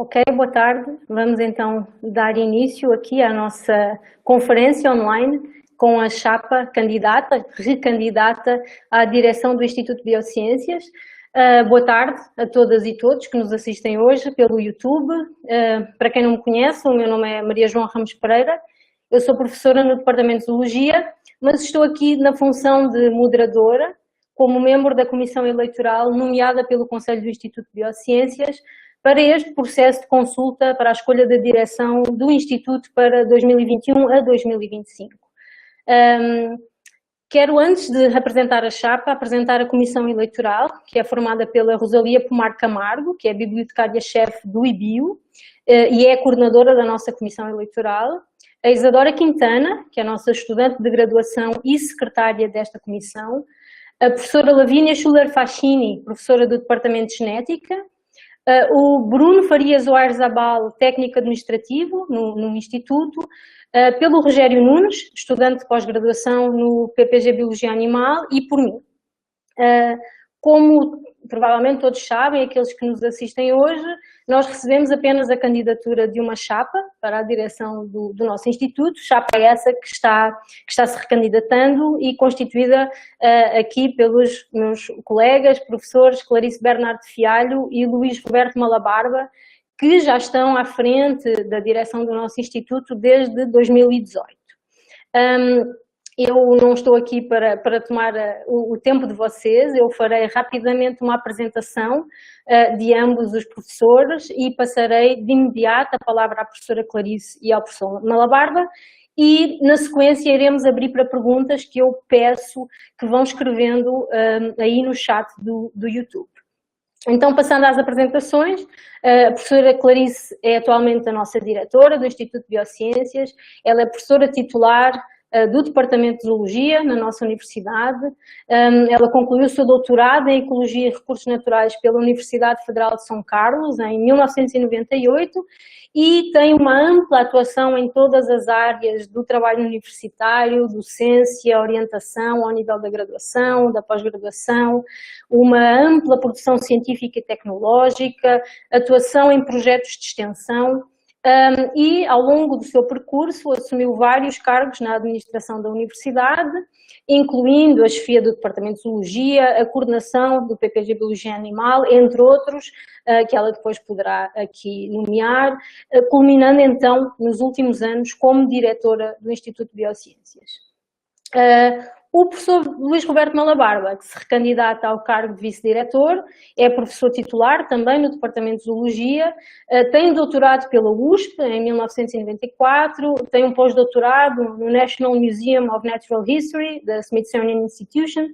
Ok, boa tarde. Vamos então dar início aqui à nossa conferência online com a chapa candidata, recandidata à direção do Instituto de Biociências. Boa tarde a todas e todos que nos assistem hoje pelo YouTube. Para quem não me conhece, o meu nome é Maria João Ramos Pereira. Eu sou professora no Departamento de Zoologia, mas estou aqui na função de moderadora, como membro da Comissão Eleitoral nomeada pelo Conselho do Instituto de Biociências, para este processo de consulta para a escolha da direção do Instituto para 2021 a 2025. Quero, antes de apresentar a chapa, apresentar a Comissão Eleitoral, que é formada pela Rosalia Pomar Camargo, que é bibliotecária-chefe do IBIO e é a coordenadora da nossa Comissão Eleitoral, a Isadora Quintana, que é a nossa estudante de graduação e secretária desta comissão, a professora Lavínia Schuller-Fascini, professora do Departamento de Genética, o Bruno Farias Oarzabal, técnico administrativo no Instituto, pelo Rogério Nunes, estudante de pós-graduação no PPG Biologia Animal, e por mim. Como provavelmente todos sabem, aqueles que nos assistem hoje, nós recebemos apenas a candidatura de uma chapa para a direção do nosso Instituto, chapa essa que está se recandidatando e constituída aqui pelos meus colegas, professores Clarice Bernardo Fialho e Luís Roberto Malabarba, que já estão à frente da direção do nosso Instituto desde 2018. Eu não estou aqui para tomar o tempo de vocês, eu farei rapidamente uma apresentação de ambos os professores e passarei de imediato a palavra à professora Clarice e ao professor Malabarba e, na sequência, iremos abrir para perguntas que eu peço que vão escrevendo aí no chat do YouTube. Então, passando às apresentações, a professora Clarice é atualmente a nossa diretora do Instituto de Biociências, ela é professora titular do Departamento de Zoologia na nossa universidade. Ela concluiu o seu doutorado em Ecologia e Recursos Naturais pela Universidade Federal de São Carlos em 1998 e tem uma ampla atuação em todas as áreas do trabalho universitário, docência, orientação ao nível da graduação, da pós-graduação, uma ampla produção científica e tecnológica, atuação em projetos de extensão, e ao longo do seu percurso assumiu vários cargos na administração da universidade, incluindo a chefia do Departamento de Zoologia, a coordenação do PPG Biologia Animal, entre outros, que ela depois poderá aqui nomear, culminando então nos últimos anos como diretora do Instituto de Biociências. O professor Luís Roberto Malabarba, que se recandidata ao cargo de vice-diretor, é professor titular também no Departamento de Zoologia, tem doutorado pela USP em 1994, tem um pós-doutorado no National Museum of Natural History, da Smithsonian Institution,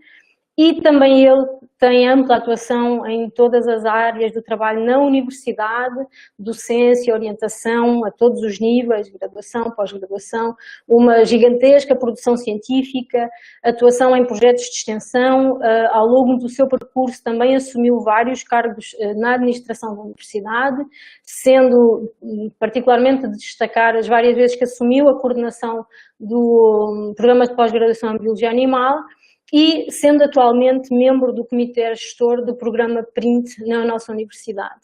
e também ele tem ampla atuação em todas as áreas do trabalho na universidade, docência, orientação a todos os níveis, graduação, pós-graduação, uma gigantesca produção científica, atuação em projetos de extensão. Ao longo do seu percurso também assumiu vários cargos na administração da universidade, sendo particularmente de destacar as várias vezes que assumiu a coordenação do programa de pós-graduação em Biologia Animal, e sendo atualmente membro do comitê gestor do programa PRINT na nossa universidade.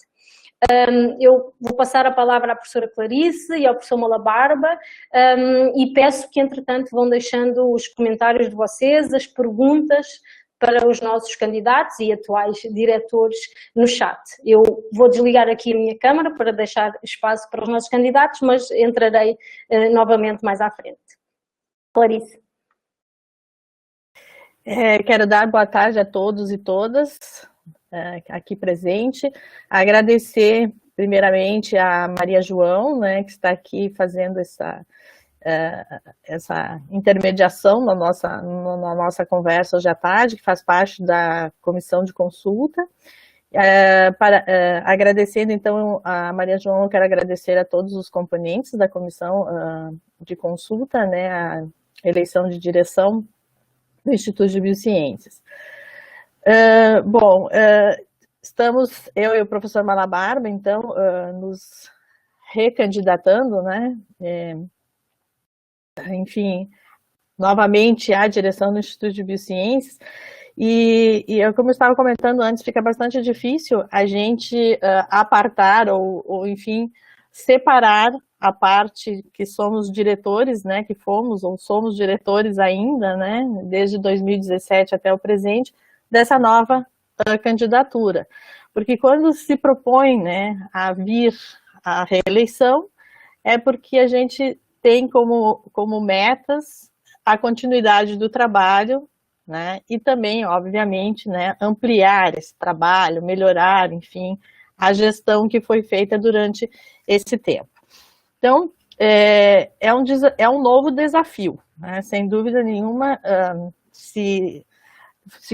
Eu vou passar a palavra à professora Clarice e ao professor Malabarba e peço que, entretanto, vão deixando os comentários de vocês, as perguntas para os nossos candidatos e atuais diretores no chat. Eu vou desligar aqui a minha câmara para deixar espaço para os nossos candidatos, mas entrarei novamente mais à frente. Clarice. Quero dar boa tarde a todos e todas aqui presente, agradecer primeiramente a Maria João, né, que está aqui fazendo essa intermediação na nossa conversa hoje à tarde, que faz parte da comissão de consulta. Agradecendo então a Maria João, eu quero agradecer a todos os componentes da comissão de consulta, né, a eleição de direção do Instituto de Biociências. Estamos, eu e o professor Malabarba, então, nos recandidatando, né, enfim, novamente à direção do Instituto de Biociências, Como eu estava comentando antes, fica bastante difícil a gente apartar ou, enfim, separar a parte que somos diretores, né, que fomos ou somos diretores ainda, né, desde 2017 até o presente, dessa nova candidatura. Porque quando se propõe, né, a vir à reeleição, é porque a gente tem como metas a continuidade do trabalho, né, e também, obviamente, né, ampliar esse trabalho, melhorar, enfim, a gestão que foi feita durante esse tempo. Então, é um novo desafio, né? Sem dúvida nenhuma, se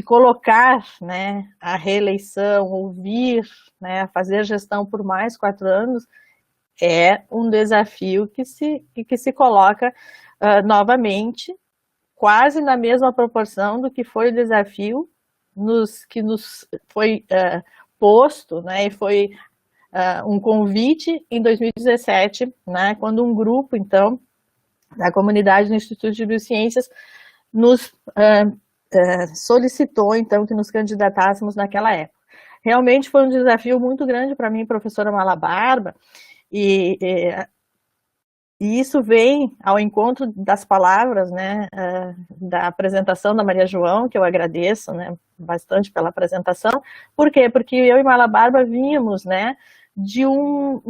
colocar, né, a reeleição, ouvir, né, fazer gestão por mais 4 anos, é um desafio que se coloca novamente, quase na mesma proporção do que foi o desafio que nos foi posto, né, e foi um convite em 2017, né, quando um grupo, então, da comunidade do Instituto de Biociências nos solicitou, então, que nos candidatássemos naquela época. Realmente foi um desafio muito grande para mim, professora Malabarba, e isso vem ao encontro das palavras, né, da apresentação da Maria João, que eu agradeço, né, bastante pela apresentação. Por quê? Porque eu e Malabarba vínhamos, né, de um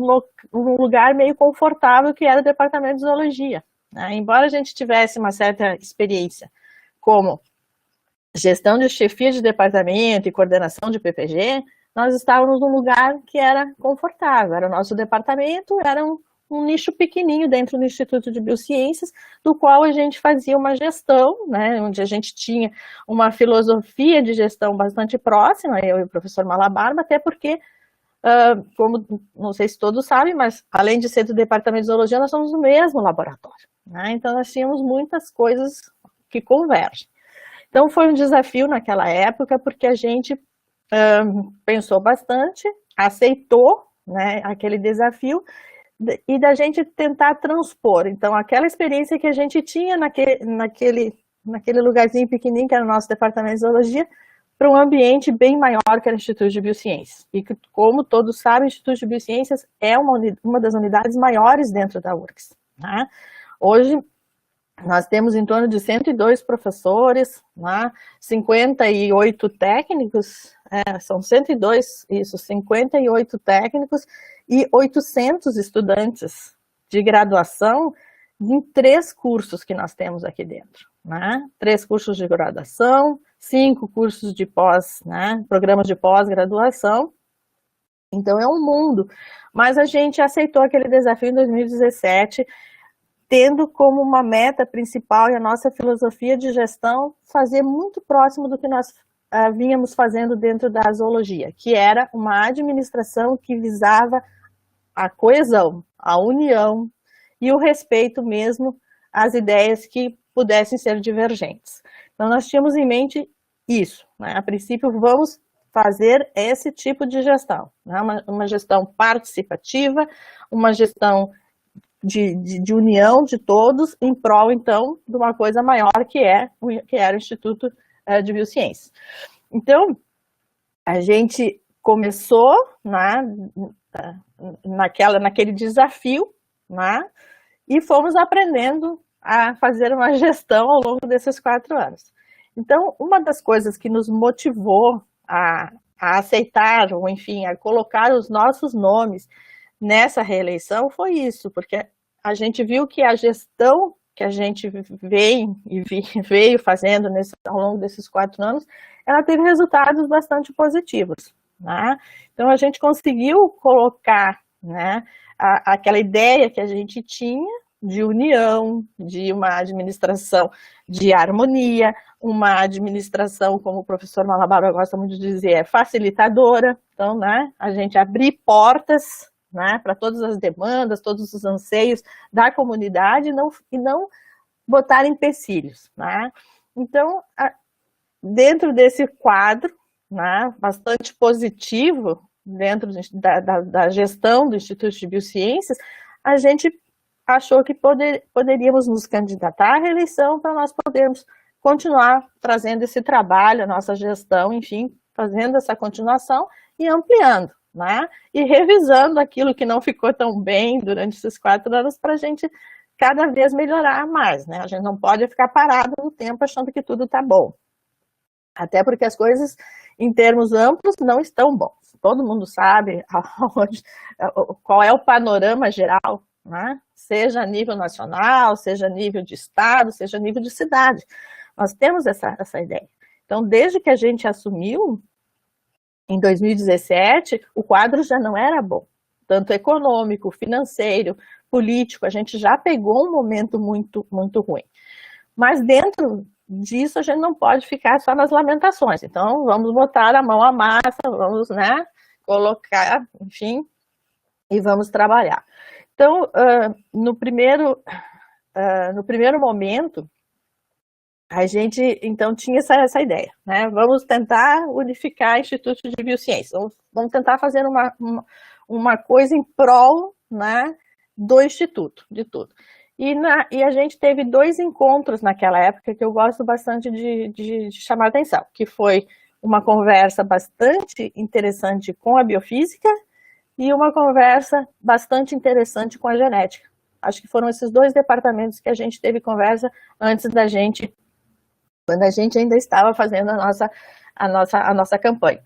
lugar meio confortável que era o Departamento de Zoologia, né? Embora a gente tivesse uma certa experiência como gestão de chefia de departamento e coordenação de PPG, nós estávamos num lugar que era confortável, era o nosso departamento, era um nicho pequenininho dentro do Instituto de Biociências, do qual a gente fazia uma gestão, né, onde a gente tinha uma filosofia de gestão bastante próxima, eu e o professor Malabarba, até porque, como não sei se todos sabem, mas além de ser do Departamento de Zoologia, nós somos no mesmo laboratório, né? Então nós tínhamos muitas coisas que convergem. Então foi um desafio naquela época, porque a gente pensou bastante, aceitou, né, aquele desafio, e da gente tentar transpor, então, aquela experiência que a gente tinha naquele lugarzinho pequenininho, que era o nosso departamento de zoologia, para um ambiente bem maior que era o Instituto de Biociências. E como todos sabem, o Instituto de Biociências é uma das unidades maiores dentro da URGS, né? Hoje, nós temos em torno de 102 professores, né? 58 técnicos, são 102, isso, 58 técnicos e 800 estudantes de graduação em 3 cursos que nós temos aqui dentro, né? 3 cursos de graduação, 5 cursos de pós, né? Programas de pós-graduação. Então é um mundo, mas a gente aceitou aquele desafio em 2017, tendo como uma meta principal e a nossa filosofia de gestão fazer muito próximo do que nós vínhamos fazendo dentro da zoologia, que era uma administração que visava a coesão, a união e o respeito mesmo às ideias que pudessem ser divergentes. Então nós tínhamos em mente isso, né? A princípio vamos fazer esse tipo de gestão, né? Uma gestão participativa, uma gestão de união de todos em prol, então, de uma coisa maior que era o Instituto de Biociências. Então, a gente começou, né, naquele desafio, né, e fomos aprendendo a fazer uma gestão ao longo desses 4 anos. Então, uma das coisas que nos motivou a aceitar, ou enfim, a colocar os nossos nomes nessa reeleição foi isso, porque a gente viu que a gestão que a gente veio fazendo ao longo desses 4 anos, ela teve resultados bastante positivos, né? Então a gente conseguiu colocar, né, aquela ideia que a gente tinha de união, de uma administração de harmonia, uma administração, como o professor Malabarba gosta muito de dizer, facilitadora. Então, né, a gente abrir portas, né, para todas as demandas, todos os anseios da comunidade e não botar empecilhos, né? Então, dentro desse quadro, né, bastante positivo, dentro da gestão do Instituto de Biociências, a gente achou que poderíamos nos candidatar à reeleição para nós podermos continuar trazendo esse trabalho, a nossa gestão, enfim, fazendo essa continuação e ampliando, né? E revisando aquilo que não ficou tão bem durante esses 4 anos para a gente cada vez melhorar mais, né? A gente não pode ficar parado no tempo achando que tudo está bom. Até porque as coisas, em termos amplos, não estão bons. Todo mundo sabe qual é o panorama geral, né? Seja a nível nacional, seja a nível de estado, seja a nível de cidade. Nós temos essa ideia. Então, desde que a gente assumiu, em 2017, o quadro já não era bom. Tanto econômico, financeiro, político, a gente já pegou um momento muito, muito ruim. Mas dentro disso a gente não pode ficar só nas lamentações. Então, vamos botar a mão à massa, vamos, né, colocar, enfim, e vamos trabalhar. Então, no primeiro momento, a gente, então, tinha essa ideia, né? Vamos tentar unificar institutos de biociência, vamos tentar fazer uma coisa em prol, né, do instituto, de tudo. E a gente teve 2 encontros naquela época que eu gosto bastante de chamar a atenção, que foi uma conversa bastante interessante com a biofísica e uma conversa bastante interessante com a genética. Acho que foram esses 2 departamentos que a gente teve conversa antes da gente, quando a gente ainda estava fazendo a nossa campanha.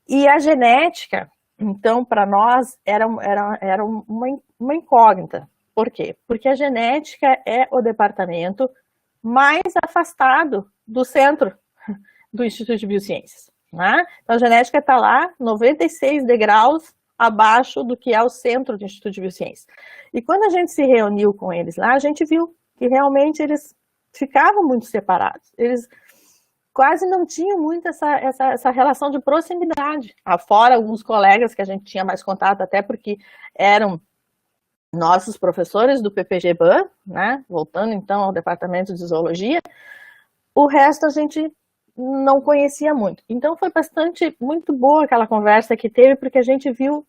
E a genética, então, para nós, era uma incógnita. Por quê? Porque a genética é o departamento mais afastado do centro do Instituto de Biociências, né? Então, a genética está lá, 96 degraus abaixo do que é o centro do Instituto de Biociências. E quando a gente se reuniu com eles lá, a gente viu que realmente eles ficavam muito separados. Eles quase não tinham muito essa relação de proximidade. Afora alguns colegas que a gente tinha mais contato, até porque eram nossos professores do PPG-BAN, né? Voltando então ao departamento de zoologia, o resto a gente não conhecia muito. Então foi muito boa aquela conversa que teve, porque a gente viu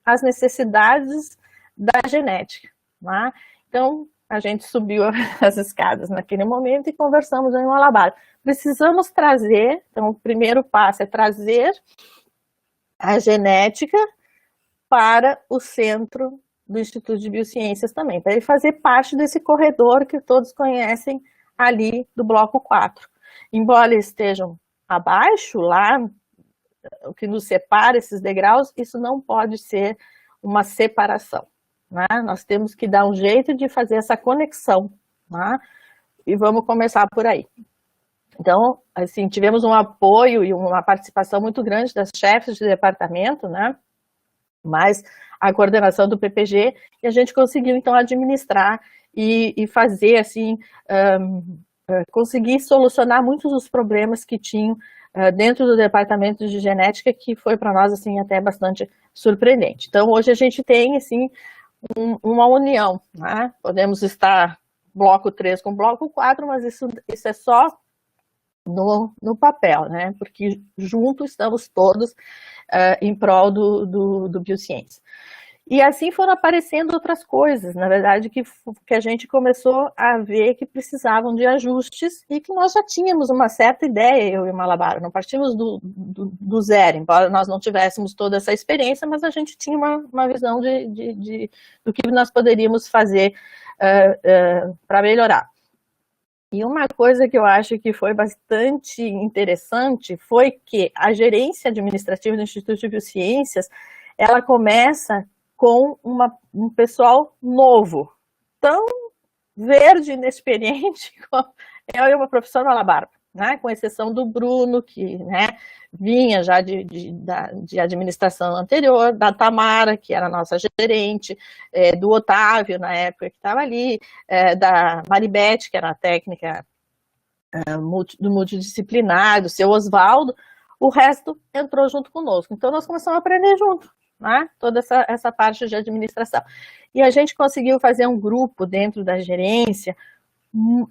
as necessidades da genética, né? Então a gente subiu as escadas naquele momento e conversamos em Malabar. Precisamos trazer, então o primeiro passo é trazer a genética para o centro do Instituto de Biociências também, para ele fazer parte desse corredor que todos conhecem ali do bloco 4. Embora eles estejam abaixo, lá, o que nos separa esses degraus, isso não pode ser uma separação, né? Nós temos que dar um jeito de fazer essa conexão, né? E vamos começar por aí. Então, assim, tivemos um apoio e uma participação muito grande das chefes de departamento, né? Mas a coordenação do PPG, e a gente conseguiu, então, administrar e fazer, assim, conseguir solucionar muitos dos problemas que tinham dentro do departamento de genética, que foi para nós, assim, até bastante surpreendente. Então, hoje a gente tem, assim, uma união, né? Podemos estar bloco 3 com bloco 4, mas isso é só no papel, né? Porque juntos estamos todos em prol do biociência. E assim foram aparecendo outras coisas, na verdade, que a gente começou a ver que precisavam de ajustes e que nós já tínhamos uma certa ideia, eu e o Malabar, não partimos do zero, embora nós não tivéssemos toda essa experiência, mas a gente tinha uma visão do que nós poderíamos fazer para melhorar. E uma coisa que eu acho que foi bastante interessante foi que a gerência administrativa do Instituto de Biociências, ela começa com um pessoal novo, tão verde e inexperiente como eu e uma professora Malabar, né? Com exceção do Bruno, que, né, vinha já de administração anterior, da Tamara, que era a nossa gerente, do Otávio, na época que estava ali, da Maribete, que era a técnica do multidisciplinar, do seu Osvaldo, o resto entrou junto conosco. Então, nós começamos a aprender junto, né? Toda essa parte de administração. E a gente conseguiu fazer um grupo dentro da gerência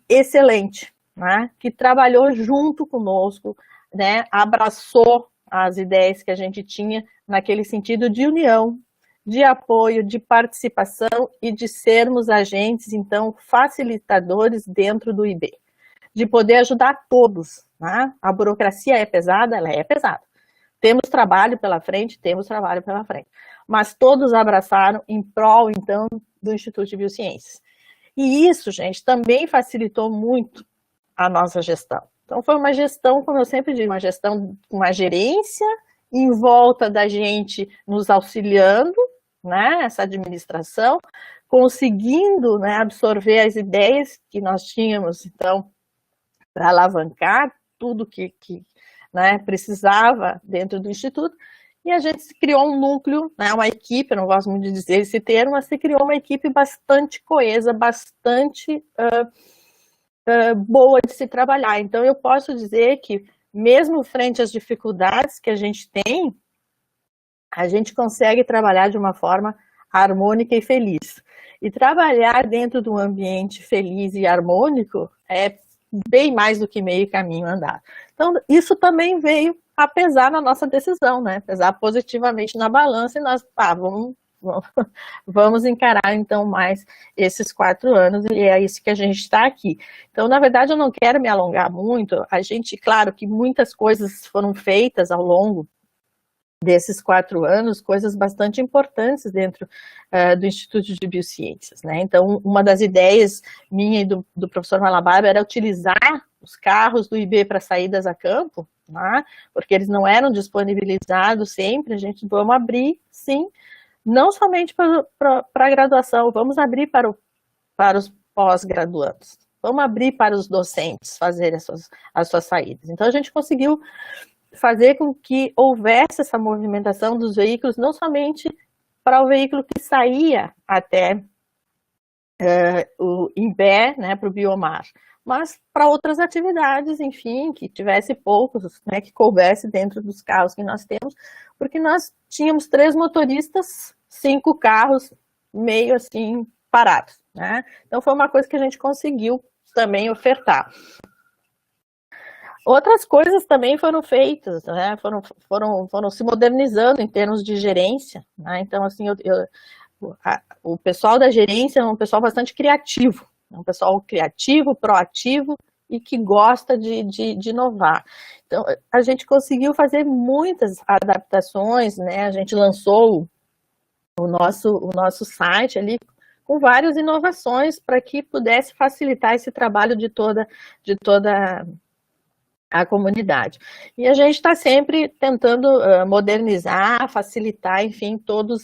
excelente, né? Que trabalhou junto conosco, né? Abraçou as ideias que a gente tinha naquele sentido de união, de apoio, de participação e de sermos agentes, então, facilitadores dentro do IB. de poder ajudar todos, né? A burocracia é pesada, ela é pesada. Temos trabalho pela frente, mas todos abraçaram em prol, então, do Instituto de Biociências. E isso, gente, também facilitou muito a nossa gestão. Então, foi uma gestão, como eu sempre digo, uma gestão, uma gerência em volta da gente nos auxiliando, né, essa administração, conseguindo, né, absorver as ideias que nós tínhamos, então, para alavancar tudo que né, precisava dentro do Instituto, e a gente criou um núcleo, né, uma equipe, não gosto muito de dizer esse termo, mas se criou uma equipe bastante coesa, bastante boa de se trabalhar. Então, eu posso dizer que, mesmo frente às dificuldades que a gente tem, a gente consegue trabalhar de uma forma harmônica e feliz. E trabalhar dentro de um ambiente feliz e harmônico é bem mais do que meio caminho andado. Então, isso também veio a pesar na nossa decisão, né? Pesar positivamente na balança e nós, vamos encarar então mais esses 4 anos e é isso que a gente está aqui. Então, na verdade, eu não quero me alongar muito. A gente, claro que muitas coisas foram feitas ao longo desses 4 anos, coisas bastante importantes dentro do Instituto de Biociências, né? Então, uma das ideias minha e do professor Malabarba era utilizar os carros do IB para saídas a campo, né? Porque eles não eram disponibilizados sempre, a gente vamos abrir, sim, não somente para a graduação, vamos abrir para os pós-graduandos, vamos abrir para os docentes fazerem as suas saídas. Então, a gente conseguiu fazer com que houvesse essa movimentação dos veículos, não somente para o veículo que saía até o Imbé, né, para o Biomar, mas para outras atividades, enfim, que tivesse poucos, né, que coubesse dentro dos carros que nós temos, porque nós tínhamos 3 motoristas, 5 carros meio assim parados, né? Então foi uma coisa que a gente conseguiu também ofertar. Outras coisas também foram feitas, né? Foram se modernizando em termos de gerência, né? Então, assim, o pessoal da gerência é um pessoal bastante criativo, é um pessoal criativo, proativo e que gosta de inovar. Então, a gente conseguiu fazer muitas adaptações, né? A gente lançou o nosso site ali com várias inovações para que pudesse facilitar esse trabalho de toda a comunidade. E a gente está sempre tentando modernizar, facilitar, enfim, todos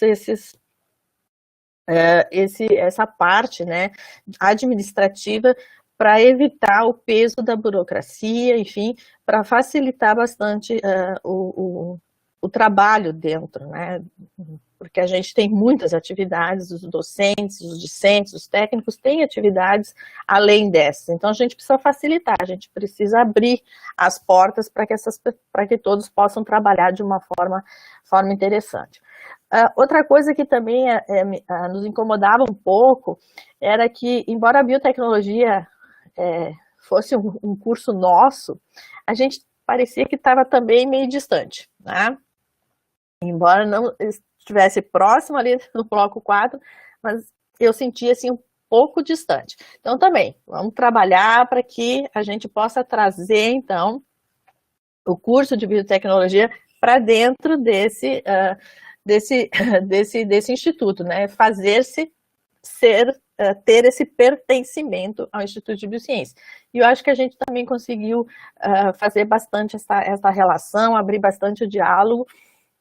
essa parte, né, administrativa para evitar o peso da burocracia, enfim, para facilitar bastante o trabalho dentro, né, porque a gente tem muitas atividades, os docentes, os discentes, os técnicos têm atividades além dessas, então a gente precisa facilitar, a gente precisa abrir as portas para que todos possam trabalhar de uma forma interessante. Outra coisa que também nos incomodava um pouco era que, embora a biotecnologia fosse um curso nosso, a gente parecia que estava também meio distante, né? Embora não estivesse próximo ali no bloco 4, mas eu sentia assim um pouco distante. Então também, vamos trabalhar para que a gente possa trazer então o curso de biotecnologia para dentro desse instituto, né? Fazer-se ter esse pertencimento ao Instituto de Biociências. E eu acho que a gente também conseguiu fazer bastante essa relação, abrir bastante o diálogo,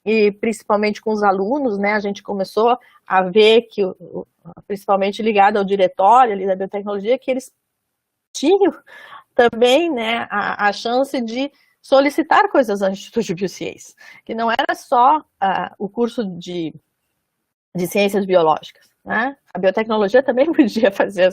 e principalmente com os alunos, né, a gente começou a ver que, principalmente ligado ao diretório ali da biotecnologia, que eles tinham também, né, a chance de solicitar coisas ao Instituto de Biociências, que não era só o curso de ciências biológicas, né? A biotecnologia também podia fazer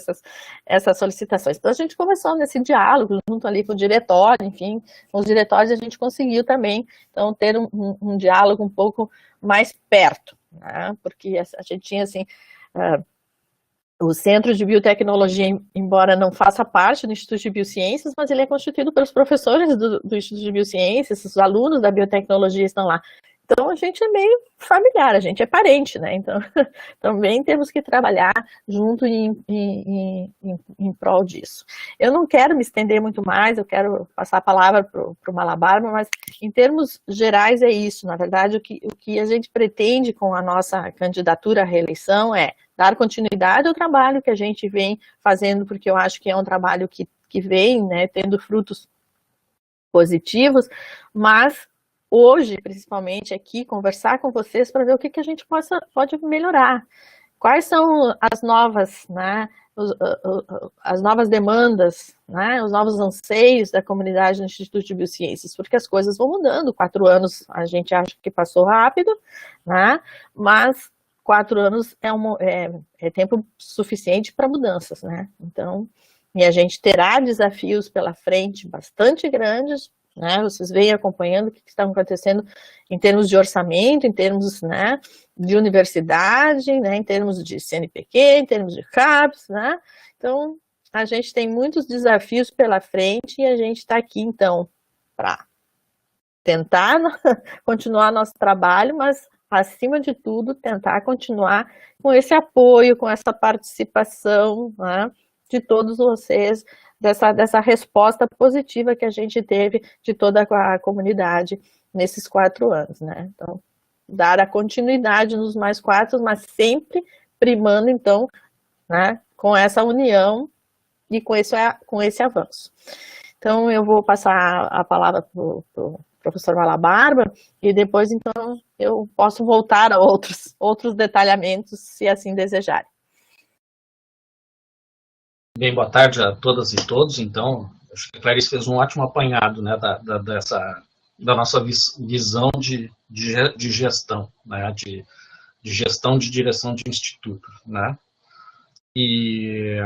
essas solicitações. Então a gente começou nesse diálogo junto ali com o diretório, enfim, com os diretórios a gente conseguiu também então ter um diálogo um pouco mais perto, né? Porque a gente tinha assim o Centro de Biotecnologia, embora não faça parte do Instituto de Biociências, mas ele é constituído pelos professores do Instituto de Biociências, os alunos da biotecnologia estão lá. Então, a gente é meio familiar, a gente é parente, né? Então, também temos que trabalhar junto em prol disso. Eu não quero me estender muito mais, eu quero passar a palavra para o Malabarba, mas em termos gerais é isso. Na verdade, o que a gente pretende com a nossa candidatura à reeleição é dar continuidade ao trabalho que a gente vem fazendo, porque eu acho que é um trabalho que vem, né, tendo frutos positivos, mas hoje, principalmente aqui, conversar com vocês para ver o que a gente pode melhorar. Quais são as novas, né, as novas demandas, né, os novos anseios da comunidade do Instituto de Biociências, porque as coisas vão mudando. 4 anos a gente acha que passou rápido, né, mas 4 anos é tempo suficiente para mudanças, né? Então, e a gente terá desafios pela frente bastante grandes, né? Vocês vêm acompanhando o que está acontecendo em termos de orçamento, em termos, né, de universidade, né, em termos de CNPq, em termos de CAPES, né? Então, a gente tem muitos desafios pela frente e a gente está aqui, então, para tentar continuar nosso trabalho, mas, acima de tudo, tentar continuar com esse apoio, com essa participação, né, de todos vocês, dessa resposta positiva que a gente teve de toda a comunidade nesses 4 anos, né? Então, dar a continuidade nos mais 4, mas sempre primando, então, né, com essa união e com esse avanço. Então, eu vou passar a palavra para o professor Malabarba e depois, então, eu posso voltar a outros detalhamentos, se assim desejarem. Bem, boa tarde a todas e todos. Então, acho que a Clarice fez um ótimo apanhado, né, da nossa visão de gestão, né, de gestão de direção de instituto, né. E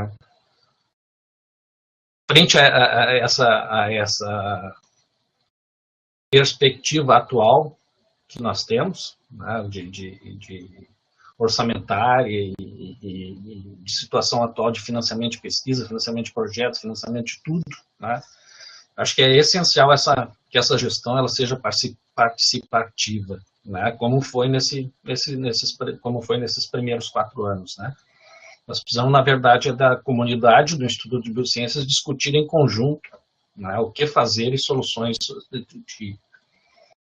frente a essa perspectiva atual que nós temos, né, de orçamentária e de situação atual de financiamento de pesquisa, financiamento de projetos, financiamento de tudo, né? Acho que é essencial que essa gestão ela seja participativa, né? Como foi nesses primeiros 4 anos, né? Nós precisamos, na verdade, da comunidade do Instituto de Biociências discutir em conjunto, né, o que fazer e soluções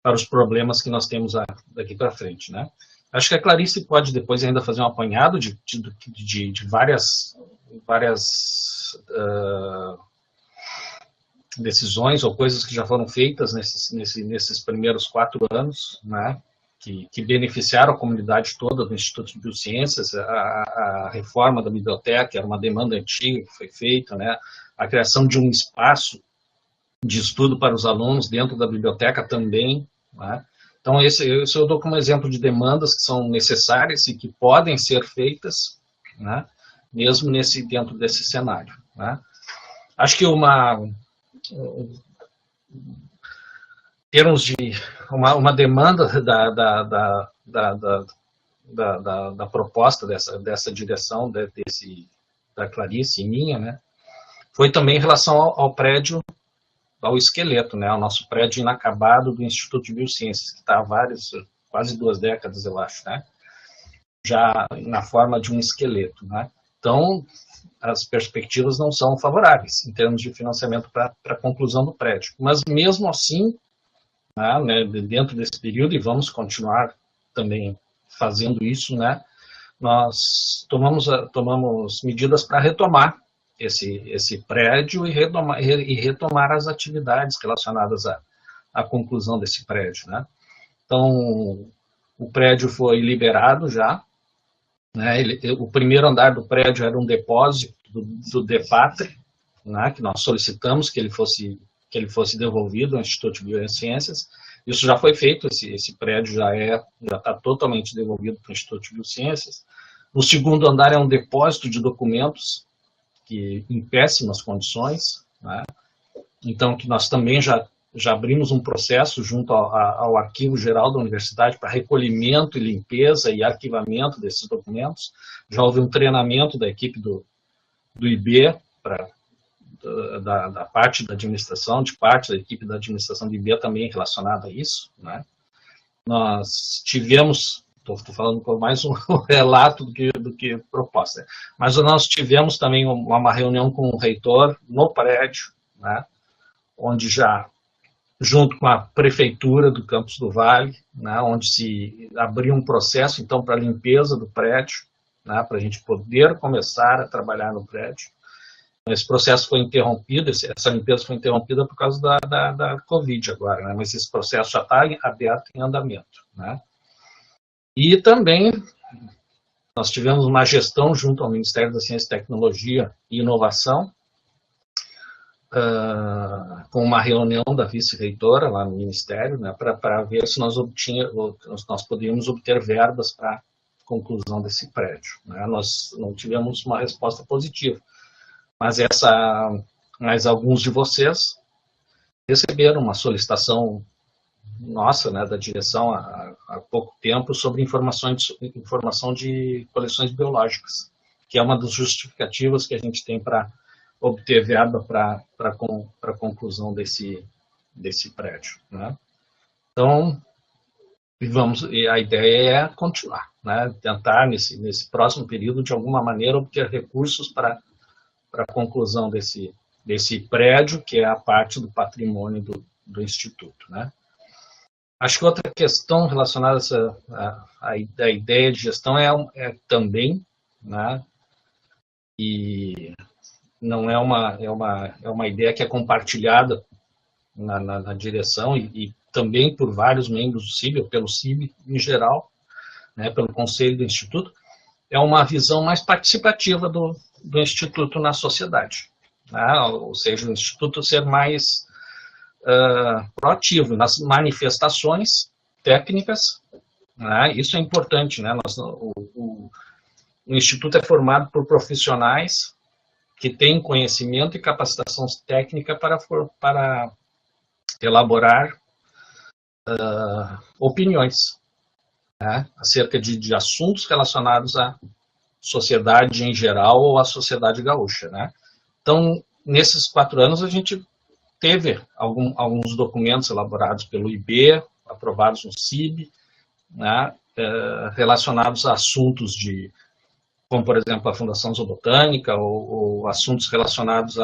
para os problemas que nós temos daqui para frente, né? Acho que a Clarice pode depois ainda fazer um apanhado de várias decisões ou coisas que já foram feitas nesses primeiros 4 anos, né, que beneficiaram a comunidade toda do Instituto de Biociências. A reforma da biblioteca era uma demanda antiga que foi feita, né, a criação de um espaço de estudo para os alunos dentro da biblioteca também, né? Então, esse eu dou como exemplo de demandas que são necessárias e que podem ser feitas, né, mesmo dentro desse cenário, né. Acho que termos de uma demanda da proposta dessa direção da Clarice e minha, né, foi também em relação ao prédio, ao esqueleto, né, ao nosso prédio inacabado do Instituto de Biociências, que está há quase 2 décadas, eu acho, né, já na forma de um esqueleto, né. Então, as perspectivas não são favoráveis em termos de financiamento para a conclusão do prédio. Mas, mesmo assim, né, dentro desse período, e vamos continuar também fazendo isso, né, nós tomamos medidas para retomar esse prédio e retomar as atividades relacionadas à conclusão desse prédio, né. Então, o prédio foi liberado já, né, o primeiro andar do prédio era um depósito do DEPATRE, né, que nós solicitamos que ele fosse devolvido ao Instituto de Biociências. Isso já foi feito, esse prédio já está totalmente devolvido para o Instituto de Biociências. O segundo andar é um depósito de documentos em péssimas condições, né? Então, que nós também já abrimos um processo junto ao Arquivo Geral da Universidade para recolhimento e limpeza e arquivamento desses documentos. Já houve um treinamento da equipe do IB, da parte da administração, de parte da equipe da administração do IB também relacionada a isso, né? nós tivemos, estou falando com mais um relato do que proposta, mas nós tivemos também uma reunião com o reitor no prédio, né, onde já, junto com a prefeitura do Campos do Vale, né, onde se abriu um processo, então, para a limpeza do prédio, né, para a gente poder começar a trabalhar no prédio. Esse processo foi interrompido, essa limpeza foi interrompida por causa da Covid agora, né, mas esse processo já está aberto em andamento, né. E também nós tivemos uma gestão junto ao Ministério da Ciência, Tecnologia e Inovação, com uma reunião da vice-reitora lá no Ministério, né, para ver se nós podíamos obter verbas para a conclusão desse prédio, né. Nós não tivemos uma resposta positiva, mas alguns de vocês receberam uma solicitação nossa, né, da direção há pouco tempo sobre informação de coleções biológicas, que é uma das justificativas que a gente tem para obter verba para a conclusão desse prédio, né? Então, a ideia é continuar, né? Tentar, nesse próximo período, de alguma maneira, obter recursos para a conclusão desse prédio, que é a parte do patrimônio do Instituto, né? Acho que outra questão relacionada à ideia de gestão é também, né, e não é uma ideia que é compartilhada na direção e também por vários membros do CIB, ou pelo CIB em geral, né, pelo Conselho do Instituto, é uma visão mais participativa do Instituto na sociedade, né, ou seja, o Instituto ser mais proativo nas manifestações técnicas, né, isso é importante, né, o Instituto é formado por profissionais que têm conhecimento e capacitação técnica para elaborar opiniões, né, acerca de assuntos relacionados à sociedade em geral ou à sociedade gaúcha, né. Então, nesses 4 anos, a gente teve alguns documentos elaborados pelo IB, aprovados no CIB, né, relacionados a assuntos como, por exemplo, a Fundação Zoobotânica, ou assuntos relacionados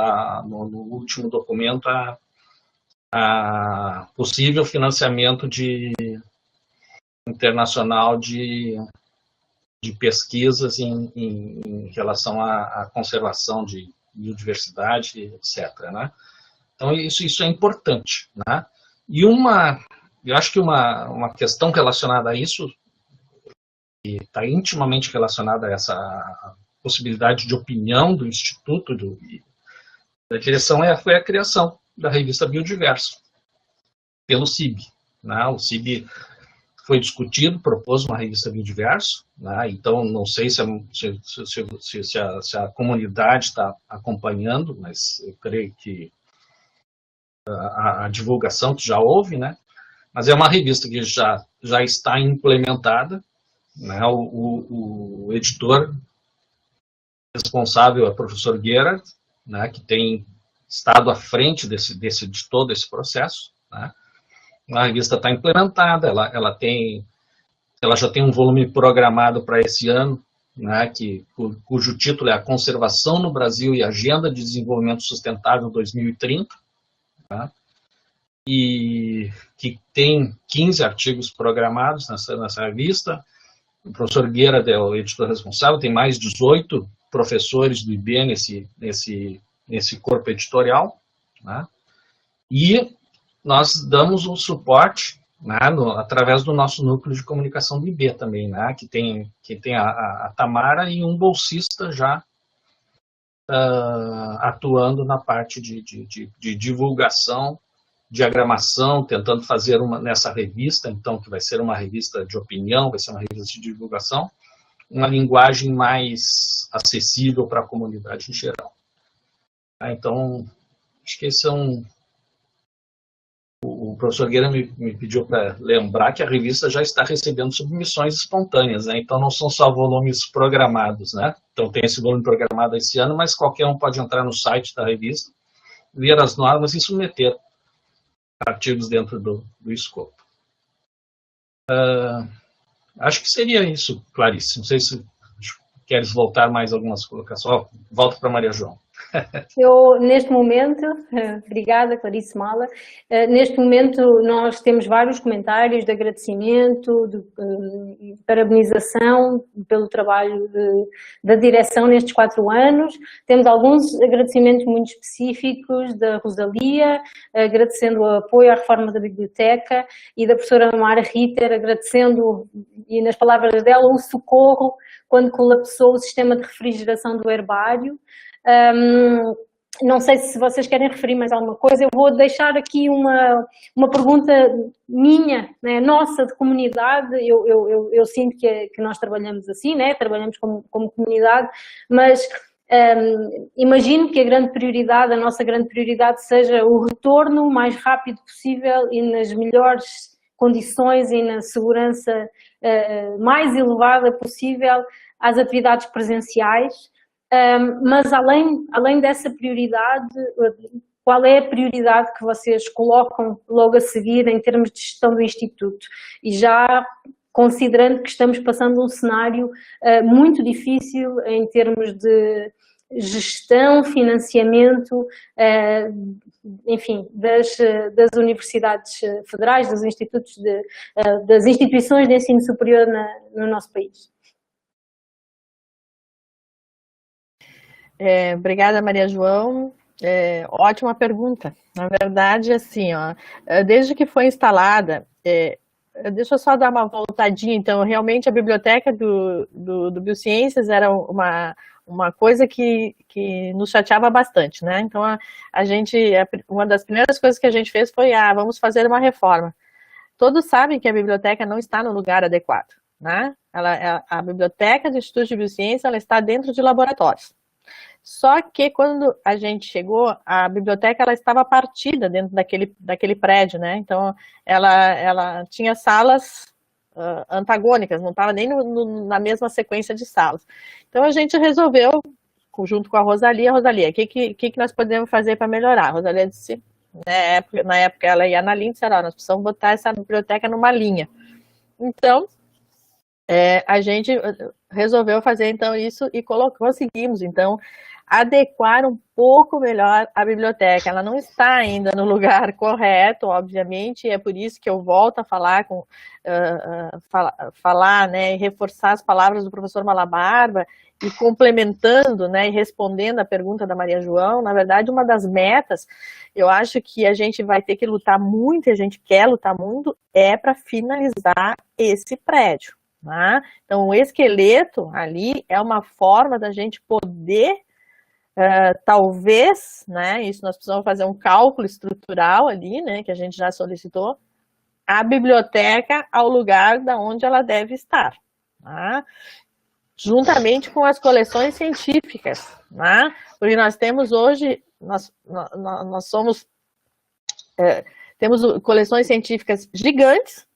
no último documento, a possível financiamento internacional de pesquisas em relação à conservação de biodiversidade, etc., né? Então, isso é importante, né? E eu acho que uma questão relacionada a isso, que está intimamente relacionada a essa possibilidade de opinião do Instituto, da direção, foi a criação da revista Biodiverso, pelo CIB, né? O CIB foi discutido, propôs uma revista Biodiverso, né? Então, não sei se a comunidade está acompanhando, mas eu creio que a divulgação que já houve, né? Mas é uma revista que já está implementada, né? O editor responsável é o professor Gerard, né? Que tem estado à frente de todo esse processo, né? A revista está implementada, ela já tem um volume programado para esse ano, né? Cujo título é A Conservação no Brasil e Agenda de Desenvolvimento Sustentável 2030, tá? E que tem 15 artigos programados nessa revista. O professor Gerard é o editor responsável, tem mais 18 professores do IB nesse corpo editorial, né? E nós damos um suporte, né, através do nosso núcleo de comunicação do IB também, né, que tem a Tamara e um bolsista já atuando na parte de divulgação, diagramação, tentando fazer nessa revista, então, que vai ser uma revista de opinião, vai ser uma revista de divulgação, uma linguagem mais acessível para a comunidade em geral. Então, acho que esse é o professor Guerra me pediu para lembrar que a revista já está recebendo submissões espontâneas, né? Então não são só volumes programados, né? Então tem esse volume programado esse ano, mas qualquer um pode entrar no site da revista, ler as normas e submeter artigos dentro do escopo. Acho que seria isso, Clarice. Não sei se queres voltar mais algumas colocações. Volto para Maria João. Eu, neste momento, obrigada Clarice Mala, neste momento nós temos vários comentários de agradecimento, de parabenização pelo trabalho da direção nestes 4 anos, temos alguns agradecimentos muito específicos da Rosalia, agradecendo o apoio à reforma da biblioteca, e da professora Mara Ritter, agradecendo, e nas palavras dela, o socorro quando colapsou o sistema de refrigeração do herbário. Não sei se vocês querem referir mais alguma coisa, eu vou deixar aqui uma pergunta minha, né, nossa, de comunidade. Eu sinto que nós trabalhamos assim, né, trabalhamos como comunidade, mas imagino que a nossa grande prioridade seja o retorno o mais rápido possível e nas melhores condições e na segurança mais elevada possível às atividades presenciais. Mas além dessa prioridade, qual é a prioridade que vocês colocam logo a seguir em termos de gestão do Instituto? E já considerando que estamos passando um cenário muito difícil em termos de gestão, financiamento, enfim, das universidades federais, dos institutos, das instituições de ensino superior no nosso país. Obrigada, Maria João. Ótima pergunta. Na verdade, assim, ó, desde que foi instalada, deixa eu só dar uma voltadinha. Então, realmente a biblioteca do Biociências era uma coisa que nos chateava bastante, né? Então, uma das primeiras coisas que a gente fez foi, vamos fazer uma reforma. Todos sabem que a biblioteca não está no lugar adequado, né? A biblioteca do Instituto de Biociência, ela está dentro de laboratórios. Só que quando a gente chegou, a biblioteca ela estava partida dentro daquele prédio, né? Então, ela tinha salas antagônicas, não estava nem na mesma sequência de salas. Então, a gente resolveu, junto com a Rosalia, o que nós podemos fazer para melhorar? A Rosalia disse, na época ela ia na linha e disse, nós precisamos botar essa biblioteca numa linha. Então, a gente resolveu fazer então isso e conseguimos então adequar um pouco melhor a biblioteca. Ela não está ainda no lugar correto, obviamente, e é por isso que eu volto a falar, né, e reforçar as palavras do professor Malabarba e complementando, né, e respondendo a pergunta da Maria João. Na verdade, uma das metas, eu acho que a gente vai ter que lutar muito, e a gente quer lutar muito, para finalizar esse prédio. Né? Então, o esqueleto ali é uma forma da gente poder, talvez, né, isso nós precisamos fazer um cálculo estrutural ali, né, que a gente já solicitou, a biblioteca ao lugar da onde ela deve estar, né? Juntamente com as coleções científicas, né? Porque nós temos hoje, temos coleções científicas gigantes,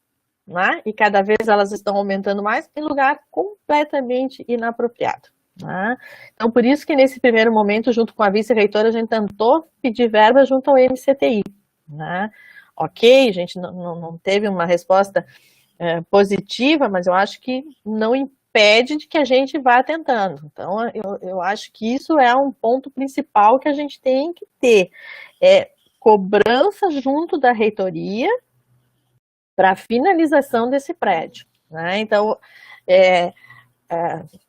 né? E cada vez elas estão aumentando mais em lugar completamente inapropriado. Né? Então, por isso que nesse primeiro momento, junto com a vice-reitora, a gente tentou pedir verba junto ao MCTI. Né? Ok, a gente não teve uma resposta positiva, mas eu acho que não impede de que a gente vá tentando. Então, eu acho que isso é um ponto principal que a gente tem que ter. Cobrança junto da reitoria para a finalização desse prédio. Né? Então,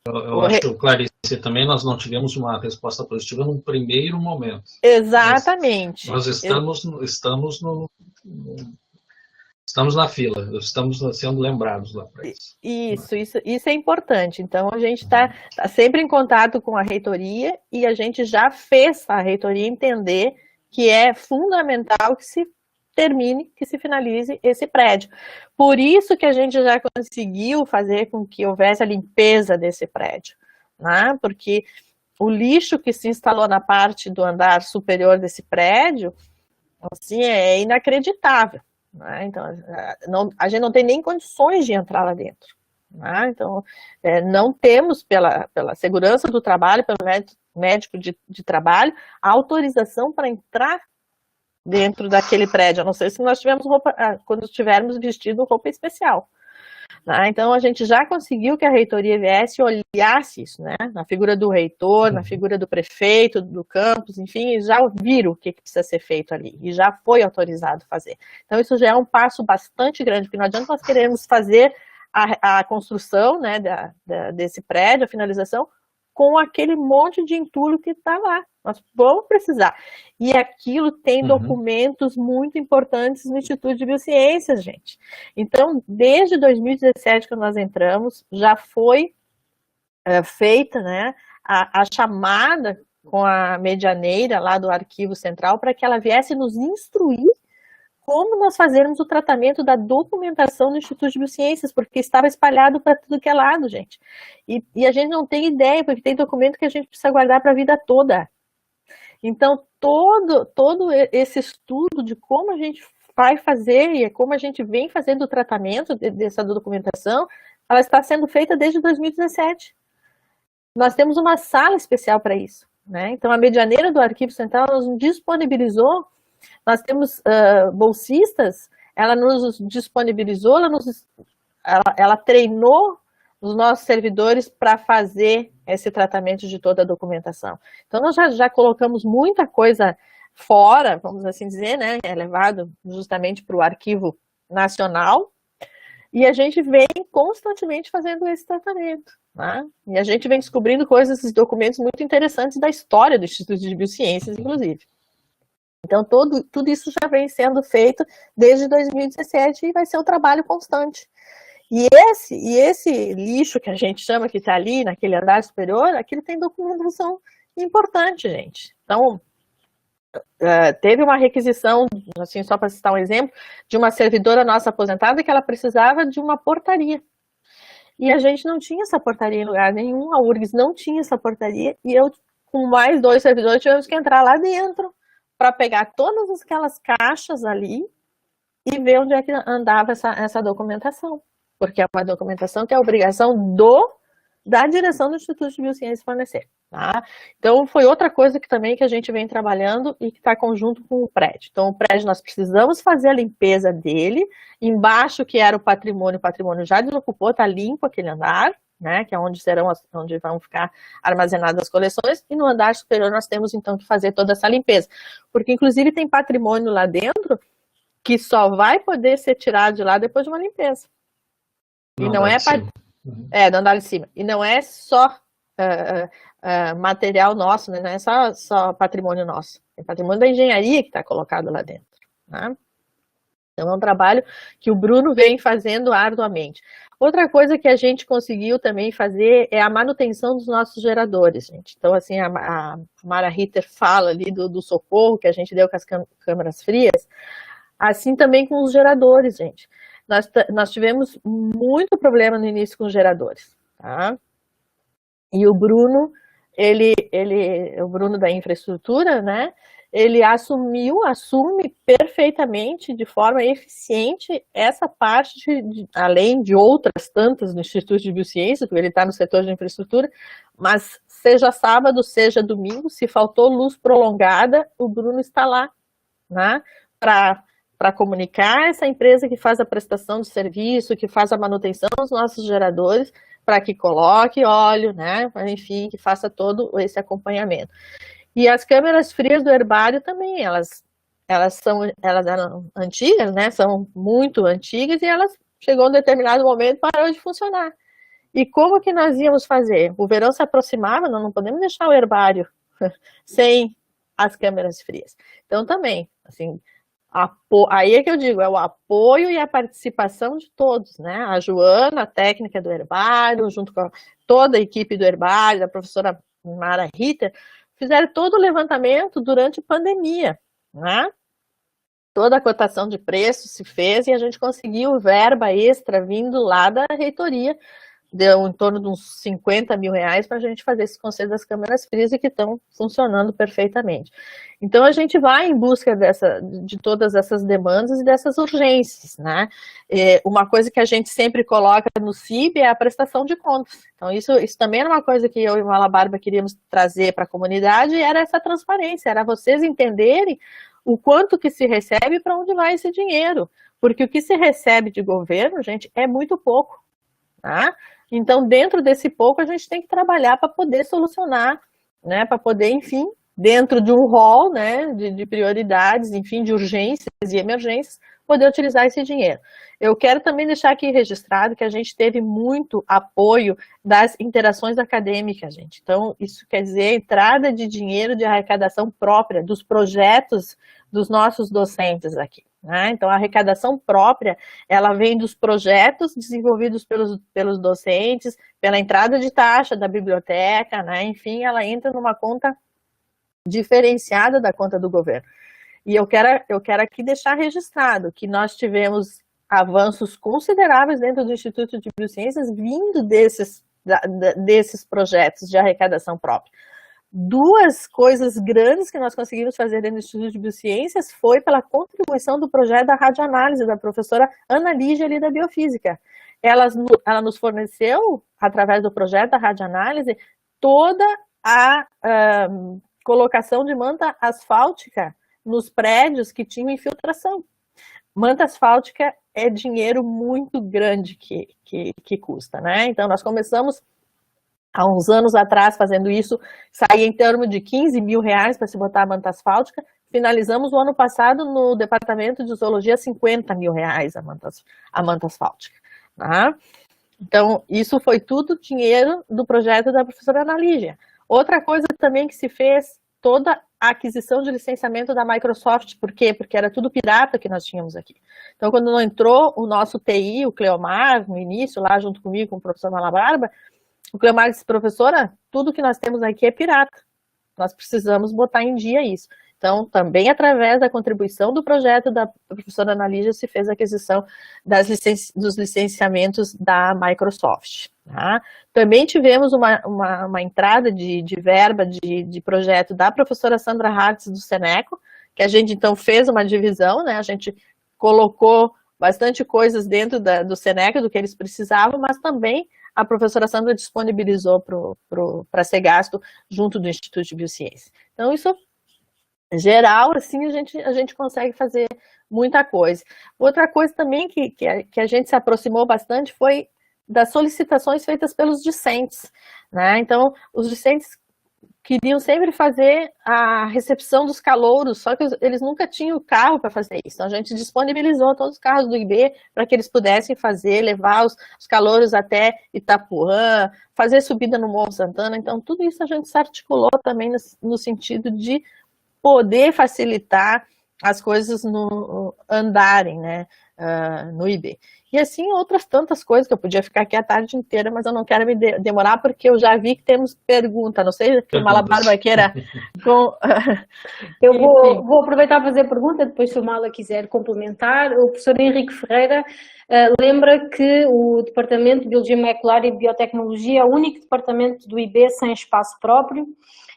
eu acho, Clarice, também nós não tivemos uma resposta positiva num primeiro momento. Exatamente. Nós estamos na fila, estamos sendo lembrados lá para isso. Isso é importante. Então, a gente está sempre em contato com a reitoria e a gente já fez a reitoria entender que é fundamental que se termine, que se finalize esse prédio. Por isso que a gente já conseguiu fazer com que houvesse a limpeza desse prédio, né? Porque o lixo que se instalou na parte do andar superior desse prédio, assim, é inacreditável, né? Então, a gente não tem nem condições de entrar lá dentro, né? Então, não temos, pela segurança do trabalho, pelo médico de trabalho, a autorização para entrar dentro daquele prédio, a não ser se nós tivermos quando estivermos vestido roupa especial. Né? Então, a gente já conseguiu que a reitoria viesse e olhasse isso, né? Na figura do reitor, na figura do prefeito, do campus, enfim, já viram o que precisa ser feito ali e já foi autorizado fazer. Então, isso já é um passo bastante grande, porque não adianta nós queremos fazer a construção, né, desse prédio, a finalização, com aquele monte de entulho que está lá. Nós vamos precisar. E aquilo tem documentos muito importantes no Instituto de Biociências, gente. Então, desde 2017 que nós entramos, já foi feita, né, a chamada com a medianeira lá do Arquivo Central para que ela viesse nos instruir como nós fazermos o tratamento da documentação do Instituto de Biociências, porque estava espalhado para tudo que é lado, gente. E a gente não tem ideia, porque tem documento que a gente precisa guardar para a vida toda. Então, todo esse estudo de como a gente vai fazer e como a gente vem fazendo o tratamento dessa documentação, ela está sendo feita desde 2017. Nós temos uma sala especial para isso, né? Então, a medianeira do Arquivo Central nos disponibilizou. Nós temos bolsistas, ela nos disponibilizou, ela treinou os nossos servidores para fazer esse tratamento de toda a documentação. Então, nós já colocamos muita coisa fora, vamos assim dizer, né? É levado justamente para o Arquivo Nacional, e a gente vem constantemente fazendo esse tratamento. Né? E a gente vem descobrindo coisas, esses documentos muito interessantes da história do Instituto de Biociências, inclusive. Então, tudo isso já vem sendo feito desde 2017 e vai ser um trabalho constante. E esse lixo que a gente chama que está ali, naquele andar superior, aquilo tem documentação importante, gente. Então, teve uma requisição, assim, só para citar um exemplo, de uma servidora nossa aposentada que ela precisava de uma portaria. E a gente não tinha essa portaria em lugar nenhum, a URGS não tinha essa portaria, e eu, com mais 2 servidores, tivemos que entrar lá dentro para pegar todas aquelas caixas ali e ver onde é que andava essa documentação. Porque é uma documentação que é obrigação da direção do Instituto de Biociências fornecer. Tá? Então, foi outra coisa que também que a gente vem trabalhando e que está conjunto com o prédio. Então, o prédio nós precisamos fazer a limpeza dele. Embaixo, que era o patrimônio já desocupou, está limpo aquele andar, né, que é onde vão ficar armazenadas as coleções, e no andar superior nós temos então que fazer toda essa limpeza, porque inclusive tem patrimônio lá dentro que só vai poder ser tirado de lá depois de uma limpeza. E não é do andar de cima, e não é só material nosso, né, não é só patrimônio nosso, é patrimônio da engenharia que está colocado lá dentro, né? Então, é um trabalho que o Bruno vem fazendo arduamente. Outra coisa que a gente conseguiu também fazer é a manutenção dos nossos geradores, gente. Então, assim, a Mara Ritter fala ali do socorro que a gente deu com as câmaras frias, assim também com os geradores, gente. Nós tivemos muito problema no início com os geradores, tá? E o Bruno, o Bruno da infraestrutura, né? Ele assume perfeitamente, de forma eficiente, essa parte, além de outras tantas no Instituto de Biociências, porque ele está no setor de infraestrutura, mas seja sábado, seja domingo, se faltou luz prolongada, o Bruno está lá, né, para comunicar essa empresa que faz a prestação de serviço, que faz a manutenção dos nossos geradores, para que coloque óleo, né, enfim, que faça todo esse acompanhamento. E as câmeras frias do herbário também, elas eram antigas, né? São muito antigas e elas chegou um determinado momento e parou de funcionar. E como que nós íamos fazer? O verão se aproximava, nós não podemos deixar o herbário sem as câmeras frias. Então também, assim, aí é que eu digo, é o apoio e a participação de todos, né? A Joana, a técnica do herbário, junto com toda a equipe do herbário, a professora Mara Ritter, fizeram todo o levantamento durante a pandemia, né? Toda a cotação de preço se fez e a gente conseguiu verba extra vindo lá da reitoria, deu em torno de uns 50 mil reais para a gente fazer esse conselho das câmeras frias e que estão funcionando perfeitamente. Então, a gente vai em busca de todas essas demandas e dessas urgências, né? Uma coisa que a gente sempre coloca no CIB é a prestação de contas. Então, isso também era uma coisa que eu e o Malabarba queríamos trazer para a comunidade, era essa transparência, era vocês entenderem o quanto que se recebe e para onde vai esse dinheiro. Porque o que se recebe de governo, gente, é muito pouco. tá? Então, dentro desse pouco, a gente tem que trabalhar para poder solucionar, né, para poder, enfim, dentro de um rol, né, de prioridades, enfim, de urgências e emergências, poder utilizar esse dinheiro. Eu quero também deixar aqui registrado que a gente teve muito apoio das interações acadêmicas, gente. Então, isso quer dizer a entrada de dinheiro de arrecadação própria dos projetos dos nossos docentes aqui, né? Então, a arrecadação própria, ela vem dos projetos desenvolvidos pelos docentes, pela entrada de taxa da biblioteca, né? Enfim, ela entra numa conta diferenciada da conta do governo. E eu quero aqui deixar registrado que nós tivemos avanços consideráveis dentro do Instituto de Biociências vindo desses projetos de arrecadação própria. Duas coisas grandes que nós conseguimos fazer dentro do Instituto de Biociências foi pela contribuição do projeto da radioanálise da professora Ana Lígia ali da Biofísica. Ela nos forneceu, através do projeto da radioanálise, toda a colocação de manta asfáltica nos prédios que tinham infiltração. Manta asfáltica é dinheiro muito grande que custa, né? Então, nós começamos há uns anos atrás fazendo isso, saía em torno de 15 mil reais para se botar a manta asfáltica, finalizamos o ano passado no departamento de zoologia 50 mil reais a manta asfáltica, tá? Então, isso foi tudo dinheiro do projeto da professora Ana Lígia. Outra coisa também que se fez, toda a aquisição de licenciamento da Microsoft. Por quê? Porque era tudo pirata que nós tínhamos aqui. Então, quando não entrou o nosso TI, o Cleomar, no início, lá junto comigo, com o professor Malabarba, o Cleomar disse, professora, tudo que nós temos aqui é pirata. Nós precisamos botar em dia isso. Então, também através da contribuição do projeto da professora Ana Lígia se fez a aquisição dos licenciamentos da Microsoft. Tá? Também tivemos uma entrada de verba de projeto da professora Sandra Hartz do Seneco, que a gente então fez uma divisão, né? A gente colocou bastante coisas dentro do Seneca, do que eles precisavam, mas também a professora Sandra disponibilizou para ser gasto junto do Instituto de Biociência. Então, isso geral, assim, a gente consegue fazer muita coisa. Outra coisa também que a gente se aproximou bastante foi das solicitações feitas pelos discentes, né? Então, os discentes queriam sempre fazer a recepção dos calouros, só que eles nunca tinham carro para fazer isso. Então, a gente disponibilizou todos os carros do IB para que eles pudessem levar os calouros até Itapuã, fazer subida no Morro Santana. Então, tudo isso a gente se articulou também no sentido de poder facilitar as coisas andarem, né, no IB. E assim, outras tantas coisas que eu podia ficar aqui a tarde inteira, mas eu não quero me demorar, porque eu já vi que temos pergunta, não sei se o Malabar vai queira. Eu vou aproveitar para fazer a pergunta, depois se o Mala quiser complementar. O professor Henrique Ferreira lembra que o Departamento de Biologia Molecular e Biotecnologia é o único departamento do IB sem espaço próprio,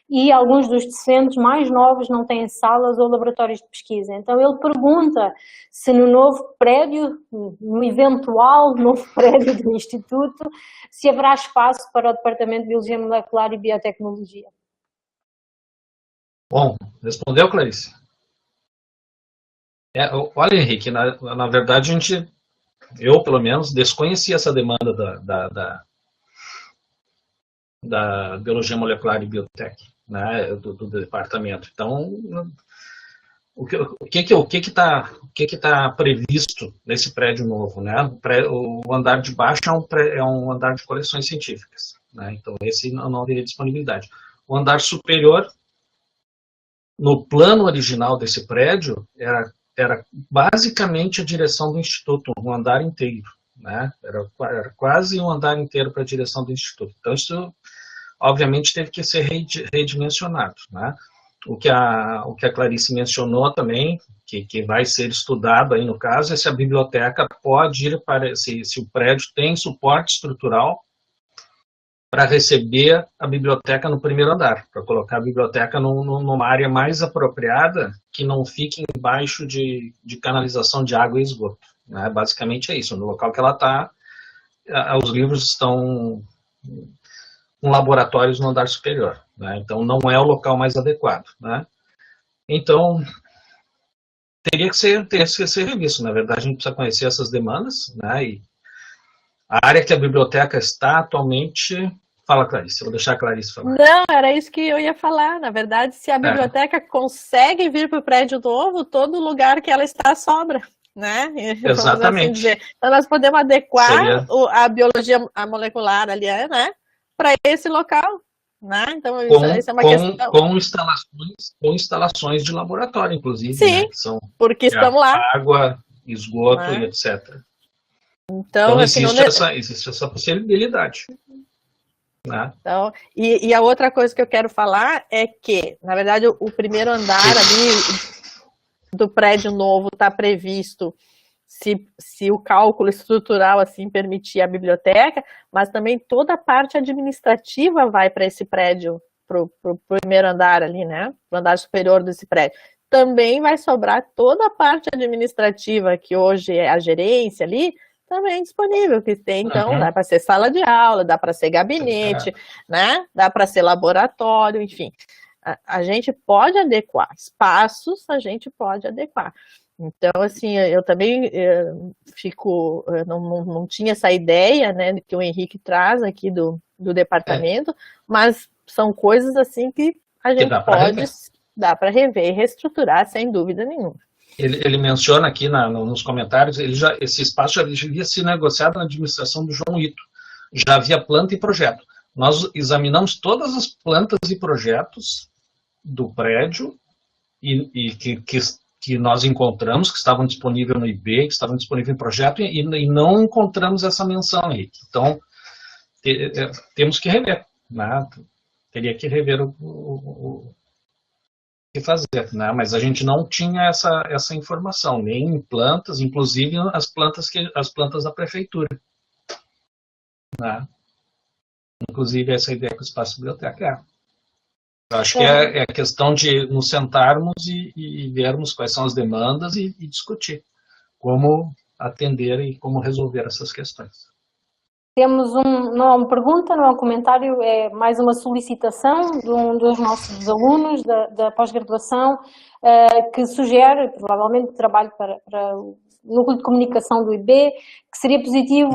e alguns dos docentes mais novos não têm salas ou laboratórios de pesquisa. Então ele pergunta se no novo prédio, no eventual novo prédio do Instituto, se haverá espaço para o Departamento de Biologia Molecular e Biotecnologia. Bom, respondeu, Clarice? Olha, Henrique, na verdade eu pelo menos desconhecia essa demanda da Biologia Molecular e Biotec, né, do departamento. Então, o que está previsto nesse prédio novo, né? O andar de baixo é um andar de coleções científicas, né? Então esse não haveria disponibilidade. O andar superior, no plano original desse prédio, era basicamente a direção do Instituto, um andar inteiro, né? Era quase um andar inteiro para a direção do Instituto. Então isso obviamente teve que ser redimensionado, né? O que a Clarice mencionou também, que vai ser estudado aí no caso, é se a biblioteca pode ir se o prédio tem suporte estrutural para receber a biblioteca no primeiro andar, para colocar a biblioteca numa área mais apropriada, que não fique embaixo de canalização de água e esgoto, né? Basicamente é isso, no local que ela está, os livros estão com laboratórios no andar superior, né? Então não é o local mais adequado, né? Então teria que ser revisto. Na verdade, a gente precisa conhecer essas demandas, né? A área que a biblioteca está atualmente... Fala, Clarice, vou deixar a Clarice falar. Não, era isso que eu ia falar. Na verdade, se a biblioteca consegue vir para o prédio novo, todo lugar que ela está sobra, né? Exatamente. Assim dizer. Então, nós podemos adequar a biologia molecular ali, né, para esse local. Né? Então, isso é uma questão. Com instalações de laboratório, inclusive. Sim, né, que são porque estamos lá. Água, esgoto e etc. Então existe essa possibilidade. Né? Então, e a outra coisa que eu quero falar é que, na verdade, o primeiro andar ali do prédio novo está previsto se o cálculo estrutural assim permitir a biblioteca, mas também toda a parte administrativa vai para esse prédio, para o primeiro andar ali, né? Para o andar superior desse prédio. Também vai sobrar toda a parte administrativa, que hoje é a gerência ali, também disponível, que tem, então, dá para ser sala de aula, dá para ser gabinete, né? Dá para ser laboratório, enfim. A gente pode adequar espaços, a gente pode adequar. Então, assim, eu também não tinha essa ideia, né, que o Henrique traz aqui do departamento, mas são coisas, assim, que a gente dá para rever e reestruturar, sem dúvida nenhuma. Ele menciona aqui nos comentários, esse espaço já havia sido negociado na administração do João Ito. Já havia planta e projeto. Nós examinamos todas as plantas e projetos do prédio e que nós encontramos, que estavam disponíveis no IB, que estavam disponíveis em projeto, e não encontramos essa menção aí. Então, temos que rever. Né? Teria que rever o que fazer, né? Mas a gente não tinha essa informação, nem em plantas, inclusive as plantas da prefeitura. Né? Inclusive essa ideia com o espaço biblioteca. Eu acho que é questão de nos sentarmos e vermos quais são as demandas e discutir como atender e como resolver essas questões. Temos não é uma pergunta, não é um comentário, é mais uma solicitação de um dos nossos alunos da pós-graduação que sugere, provavelmente, trabalho para o Núcleo de Comunicação do IB, que seria positivo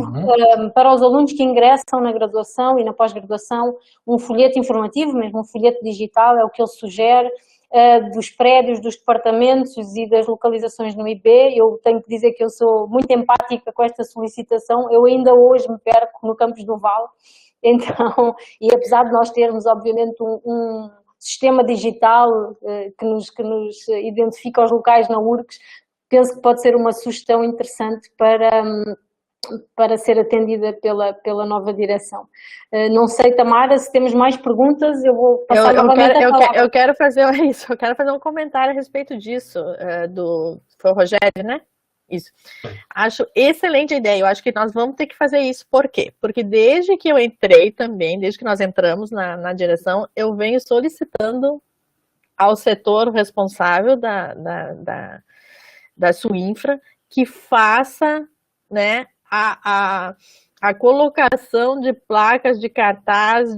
para os alunos que ingressam na graduação e na pós-graduação um folheto informativo, mesmo um folheto digital, é o que ele sugere, dos prédios, dos departamentos e das localizações no IB. Eu tenho que dizer que eu sou muito empática com esta solicitação, eu ainda hoje me perco no Campos do Vale, então, e apesar de nós termos, obviamente, um sistema digital que nos identifica os locais na URCS, penso que pode ser uma sugestão interessante para ser atendida pela nova direção. Não sei, Tamara, se temos mais perguntas, eu vou passar novamente a palavra. Eu quero fazer isso, eu quero fazer um comentário a respeito disso, foi o Rogério, né? Isso. Acho excelente a ideia, eu acho que nós vamos ter que fazer isso. Por quê? Porque desde que eu entrei também, desde que nós entramos na direção, eu venho solicitando ao setor responsável da Suinfra que faça, né, a colocação de placas de cartaz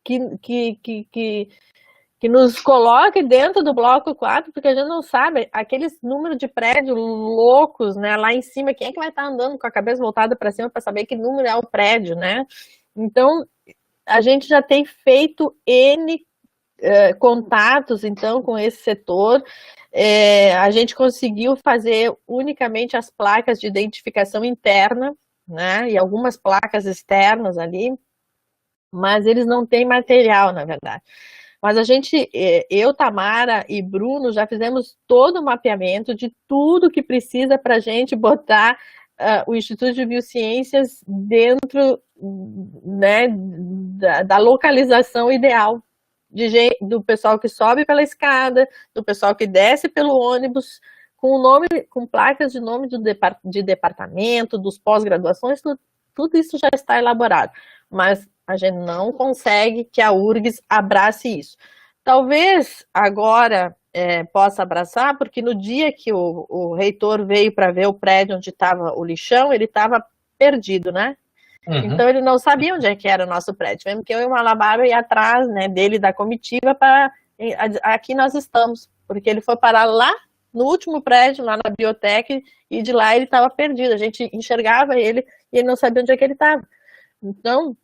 que nos coloque dentro do bloco 4, porque a gente não sabe, aqueles números de prédio loucos, né, lá em cima, quem é que vai estar andando com a cabeça voltada para cima para saber que número é o prédio, né? Então, a gente já tem feito N contatos, então, com esse setor. A gente conseguiu fazer unicamente as placas de identificação interna, né, e algumas placas externas ali, mas eles não têm material, na verdade. Mas eu, Tamara e Bruno já fizemos todo o mapeamento de tudo que precisa para a gente botar o Instituto de Biociências dentro, né, da localização ideal. Do pessoal que sobe pela escada, do pessoal que desce pelo ônibus, com placas de nome de departamento, dos pós-graduações, tudo isso já está elaborado. Mas a gente não consegue que a URGS abrace isso. Talvez agora possa abraçar, porque no dia que o reitor veio para ver o prédio onde estava o lixão, ele estava perdido, né? Então ele não sabia onde é que era o nosso prédio. Mesmo que eu e o Malabar ia atrás, né, dele, da comitiva, para aqui nós estamos, porque ele foi parar lá no último prédio, lá na biotec, e de lá ele estava perdido. A gente enxergava ele e ele não sabia onde é que ele estava. Então,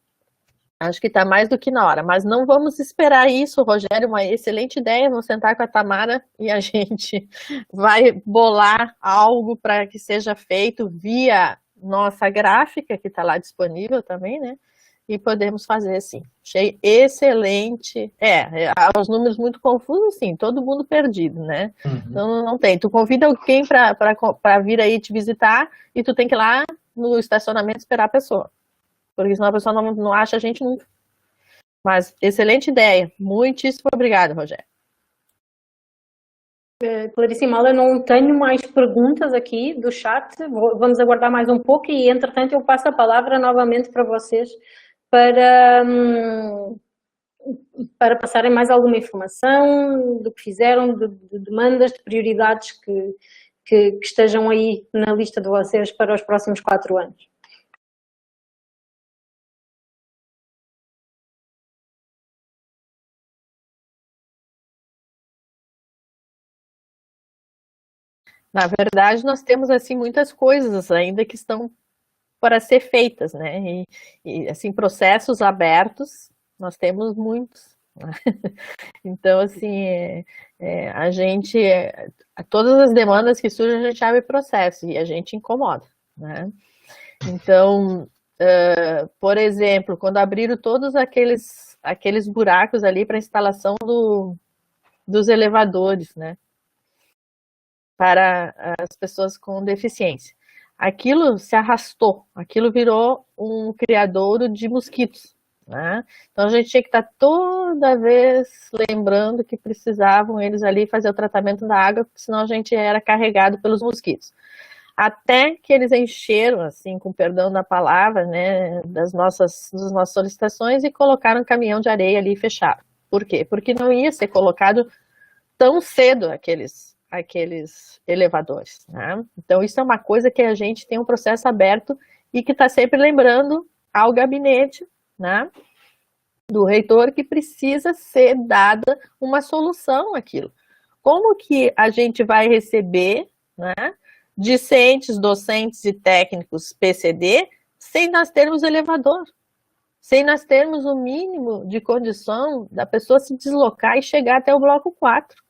acho que está mais do que na hora. Mas não vamos esperar isso, Rogério, uma excelente ideia. Vamos sentar com a Tamara e a gente vai bolar algo para que seja feito via nossa gráfica, que está lá disponível também, né? E podemos fazer assim. Achei excelente. Os números muito confusos, sim, todo mundo perdido, né? Uhum. Então não tem. Tu convida alguém para vir aí te visitar e tu tem que ir lá no estacionamento esperar a pessoa. Porque senão a pessoa não acha a gente nunca. Mas excelente ideia. Muitíssimo obrigada, Rogério. Clarice e Mala, eu não tenho mais perguntas aqui do chat. Vamos aguardar mais um pouco e, entretanto, eu passo a palavra novamente para vocês para passarem mais alguma informação do que fizeram, de demandas, de prioridades que estejam aí na lista de vocês para os próximos 4 anos. Na verdade, nós temos assim muitas coisas ainda que estão para ser feitas, né? E assim, processos abertos, nós temos muitos. Né? Então, assim, a gente, todas as demandas que surgem, a gente abre processo e a gente incomoda, né? Então, por exemplo, quando abriram todos aqueles buracos ali para a instalação dos elevadores, né? Para as pessoas com deficiência. Aquilo se arrastou, aquilo virou um criadouro de mosquitos, né? Então a gente tinha que estar toda vez lembrando que precisavam eles ali fazer o tratamento da água, porque senão a gente era carregado pelos mosquitos. Até que eles encheram, assim, com perdão da palavra, né, das nossas solicitações e colocaram um caminhão de areia ali e fecharam. Por quê? Porque não ia ser colocado tão cedo aqueles elevadores, né? Então isso é uma coisa que a gente tem um processo aberto e que está sempre lembrando ao gabinete, né, do reitor que precisa ser dada uma solução àquilo. Como que a gente vai receber, né, discentes, docentes e técnicos PCD sem nós termos elevador? Sem nós termos o mínimo de condição da pessoa se deslocar e chegar até o bloco 4.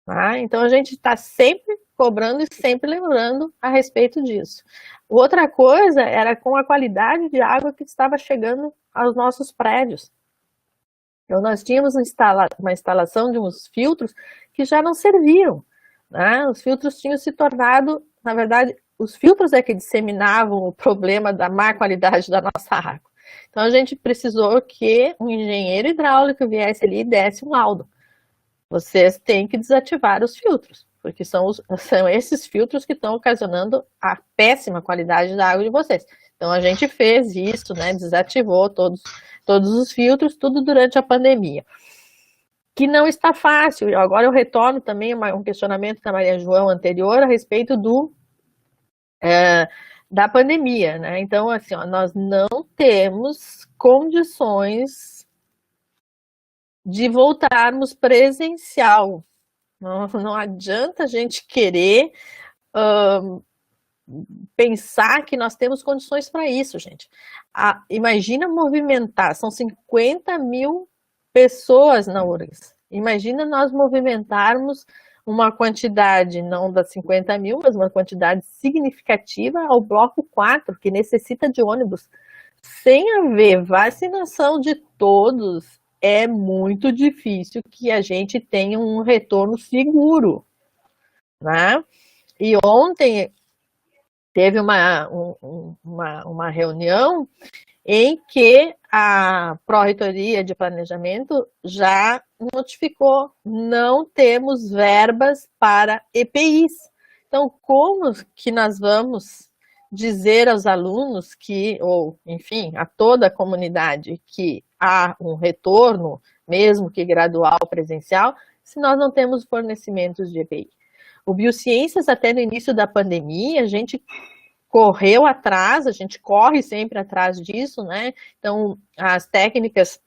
Ah, então a gente está sempre cobrando e sempre lembrando a respeito disso. Outra coisa era com a qualidade de água que estava chegando aos nossos prédios. Então nós tínhamos uma instalação de uns filtros que já não serviam, né? Os filtros tinham se tornado, na verdade, os filtros é que disseminavam o problema da má qualidade da nossa água. Então a gente precisou que um engenheiro hidráulico viesse ali e desse um laudo. Vocês têm que desativar os filtros, porque são esses filtros que estão ocasionando a péssima qualidade da água de vocês. Então a gente fez isso, né, desativou todos os filtros, tudo durante a pandemia. Que não está fácil. Agora eu retorno também um questionamento da Maria João anterior a respeito da pandemia, né? Então, assim, nós não temos condições de voltarmos presencial. Não adianta a gente querer pensar que nós temos condições para isso, gente. Imagina movimentar, são 50 mil pessoas na URGS. Imagina nós movimentarmos uma quantidade, não das 50 mil, mas uma quantidade significativa ao bloco 4, que necessita de ônibus. Sem haver vacinação de todos, é muito difícil que a gente tenha um retorno seguro, né? E ontem teve uma reunião em que a Pró-Reitoria de Planejamento já notificou, não temos verbas para EPIs. Então, como que nós vamos dizer aos alunos que, ou enfim, a toda a comunidade que há um retorno, mesmo que gradual, presencial, se nós não temos fornecimentos de EPI? O Biociências, até no início da pandemia, a gente correu atrás, a gente corre sempre atrás disso, né? Então, as técnicas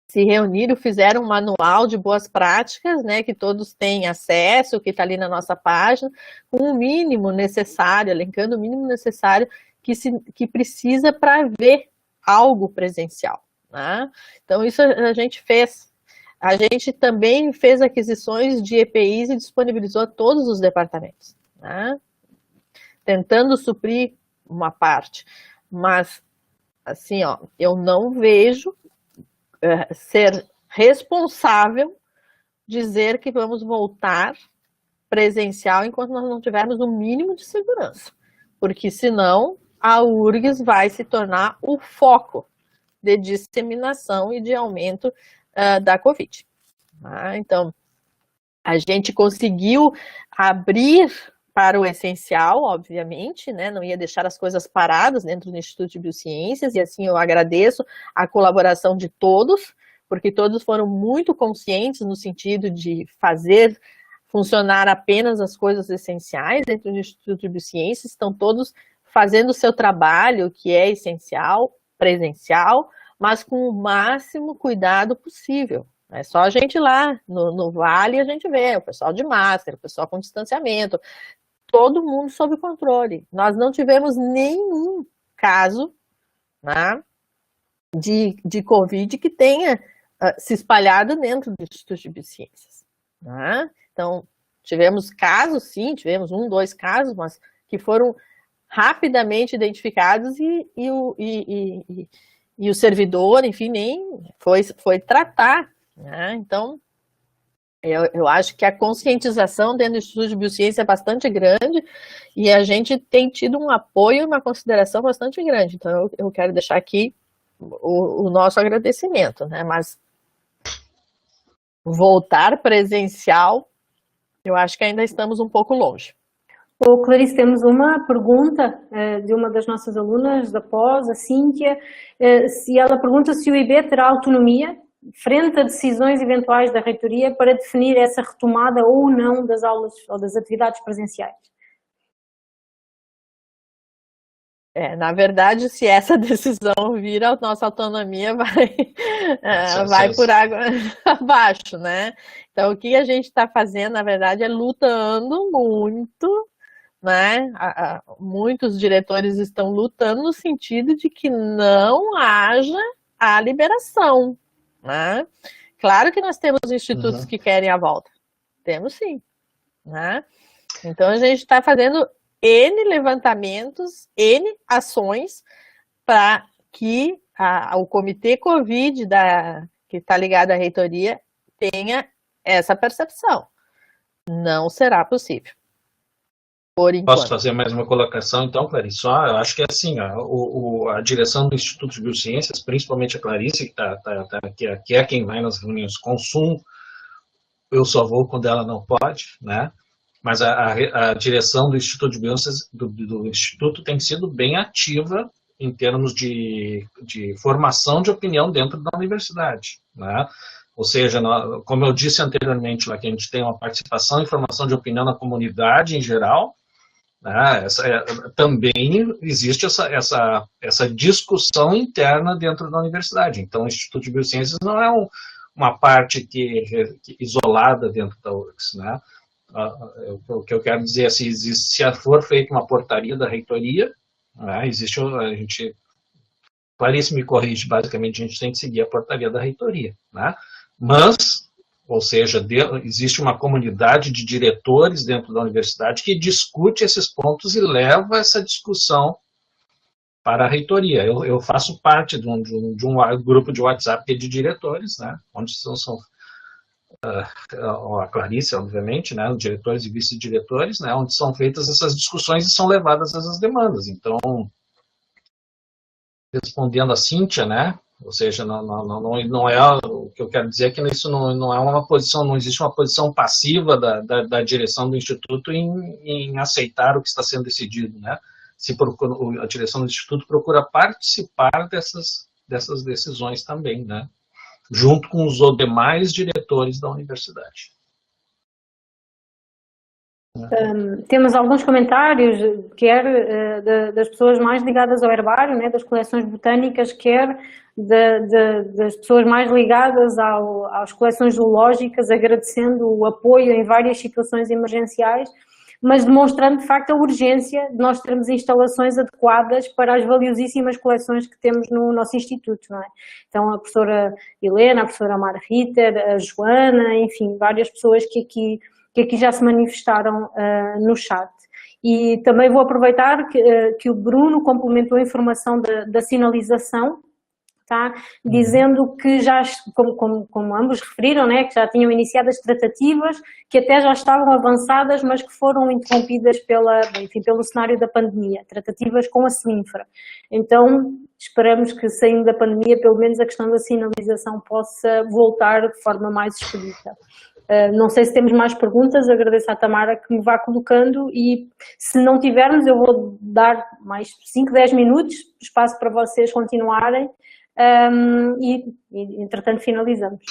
se reuniram, fizeram um manual de boas práticas, né, que todos têm acesso, que está ali na nossa página, com o mínimo necessário, elencando o mínimo necessário que precisa para ver algo presencial, né? Então, isso a gente fez. A gente também fez aquisições de EPIs e disponibilizou a todos os departamentos, né? Tentando suprir uma parte. Mas, assim, ó, eu não vejo ser responsável dizer que vamos voltar presencial enquanto nós não tivermos o mínimo de segurança, porque senão a URGS vai se tornar o foco de disseminação e de aumento da Covid. Então, a gente conseguiu abrir para o essencial, obviamente, né? Não ia deixar as coisas paradas dentro do Instituto de Biociências, e assim eu agradeço a colaboração de todos, porque todos foram muito conscientes no sentido de fazer funcionar apenas as coisas essenciais dentro do Instituto de Biociências, estão todos fazendo o seu trabalho, que é essencial, presencial, mas com o máximo cuidado possível. É só a gente ir lá no Vale, a gente vê o pessoal de máscara, o pessoal com distanciamento, todo mundo sob controle. Nós não tivemos nenhum caso, né, de Covid que tenha se espalhado dentro do Instituto de Biociências, né? Então, tivemos casos, sim, tivemos 1, 2 casos, mas que foram rapidamente identificados e o servidor, enfim, nem foi tratar, né? Então, eu acho que a conscientização dentro do Instituto de Biociência é bastante grande e a gente tem tido um apoio e uma consideração bastante grande. Então, eu quero deixar aqui o nosso agradecimento, né? Mas voltar presencial, eu acho que ainda estamos um pouco longe. Ô, Clarice, temos uma pergunta de uma das nossas alunas da pós, a Cíntia, se ela pergunta se o IB terá autonomia frente a decisões eventuais da reitoria para definir essa retomada ou não das aulas ou das atividades presenciais. Na verdade, se essa decisão vir, a nossa autonomia vai por água abaixo, né? Então, o que a gente está fazendo, na verdade, é lutando muito, né? Muitos diretores estão lutando no sentido de que não haja a liberação, né? Claro que nós temos institutos que querem a volta. Temos sim, né? Então, a gente está fazendo N levantamentos, N ações para que o comitê Covid que está ligado à reitoria tenha essa percepção. Não será possível. Por enquanto. Posso fazer mais uma colocação, então, Clarice? Eu acho que assim, a direção do Instituto de Biociências, principalmente a Clarice, que é quem vai nas reuniões com Zoom, eu só vou quando ela não pode, né? Mas a direção do Instituto de Biociências, do Instituto, tem sido bem ativa em termos de formação de opinião dentro da universidade, né? Ou seja, como eu disse anteriormente, lá que a gente tem uma participação e formação de opinião na comunidade em geral, né? Também existe essa discussão interna dentro da universidade. Então, o Instituto de Biociências não é uma parte isolada dentro da URGS, né? O que eu quero dizer é se for feita uma portaria da reitoria, né, Clarice me corrige, basicamente a gente tem que seguir a portaria da reitoria, né? Mas, ou seja, existe uma comunidade de diretores dentro da universidade que discute esses pontos e leva essa discussão para a reitoria. Eu faço parte de um grupo de WhatsApp de diretores, né, onde são a Clarice, obviamente, né, os diretores e vice-diretores, né, onde são feitas essas discussões e são levadas essas demandas. Então, respondendo a Cíntia, né, ou seja, não é o que eu quero dizer é que isso não é uma posição, não existe uma posição passiva da direção do Instituto em aceitar o que está sendo decidido, né. A direção do Instituto procura participar dessas decisões também, né, junto com os demais diretores da universidade. Temos alguns comentários, quer das pessoas mais ligadas ao herbário, né, das coleções botânicas, quer das pessoas mais ligadas às coleções zoológicas, agradecendo o apoio em várias situações emergenciais, mas demonstrando de facto a urgência de nós termos instalações adequadas para as valiosíssimas coleções que temos no nosso instituto, não é? Então a professora Helena, a professora Mara Ritter, a Joana, enfim, várias pessoas que aqui já se manifestaram no chat. E também vou aproveitar que o Bruno complementou a informação da sinalização, tá? Dizendo que já, como ambos referiram, né, que já tinham iniciado as tratativas, que até já estavam avançadas, mas que foram interrompidas pelo cenário da pandemia, tratativas com a Suinfra. Então, esperamos que, saindo da pandemia, pelo menos a questão da sinalização possa voltar de forma mais expedita. Não sei se temos mais perguntas, agradeço à Tamara que me vá colocando e se não tivermos eu vou dar mais 5, 10 minutos, espaço para vocês continuarem e entretanto finalizamos.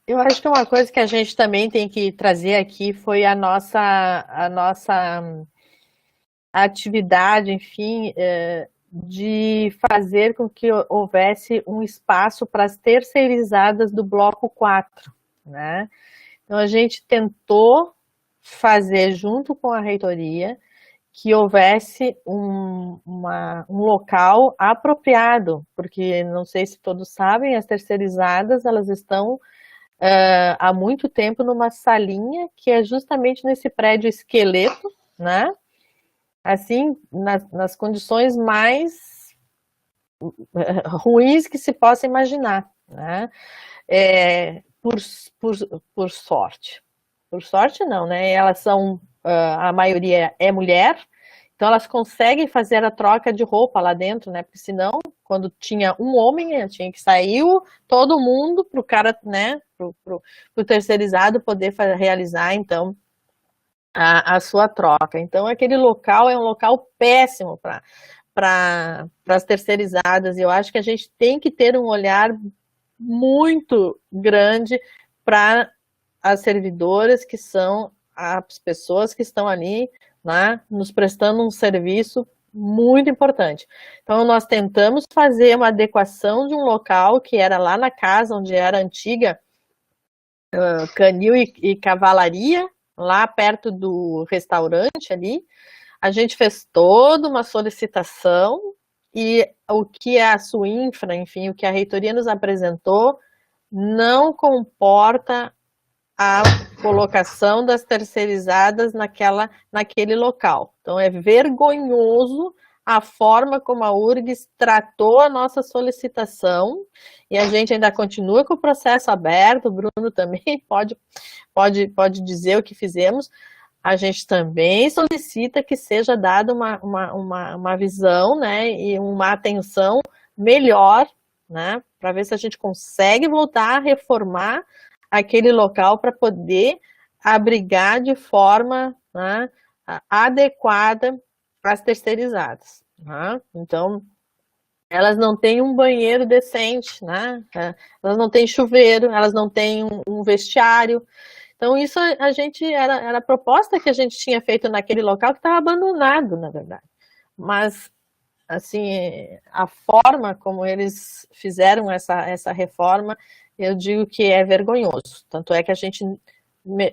Eu acho que uma coisa que a gente também tem que trazer aqui foi a nossa atividade, enfim, de fazer com que houvesse um espaço para as terceirizadas do bloco 4. Né? Então a gente tentou fazer junto com a reitoria que houvesse um local apropriado, porque não sei se todos sabem, as terceirizadas elas estão há muito tempo numa salinha que é justamente nesse prédio esqueleto, né? Assim, nas condições mais ruins que se possa imaginar, né? Por sorte. Por sorte não, né? Elas são, a maioria é mulher, então elas conseguem fazer a troca de roupa lá dentro, né? Porque senão, quando tinha um homem, tinha que sair todo mundo para o cara, né? Pro terceirizado poder realizar, então, a sua troca. Então, aquele local é um local péssimo para as terceirizadas, e eu acho que a gente tem que ter um olhar muito grande para as servidoras, que são as pessoas que estão ali, né, nos prestando um serviço muito importante. Então, nós tentamos fazer uma adequação de um local que era lá na casa, onde era a antiga canil e cavalaria, lá perto do restaurante ali. A gente fez toda uma solicitação e o que a Suinfra, enfim, o que a reitoria nos apresentou, não comporta a colocação das terceirizadas naquele local. Então, é vergonhoso a forma como a URGS tratou a nossa solicitação, e a gente ainda continua com o processo aberto. O Bruno também pode dizer o que fizemos. A gente também solicita que seja dada uma visão, né, e uma atenção melhor, né, para ver se a gente consegue voltar a reformar aquele local para poder abrigar de forma, né, adequada as terceirizadas. Né? Então, elas não têm um banheiro decente, né? Elas não têm chuveiro, elas não têm um vestiário. Então, isso a gente era a proposta que a gente tinha feito naquele local que estava abandonado, na verdade. Mas, assim, a forma como eles fizeram essa reforma, eu digo que é vergonhoso. Tanto é que a gente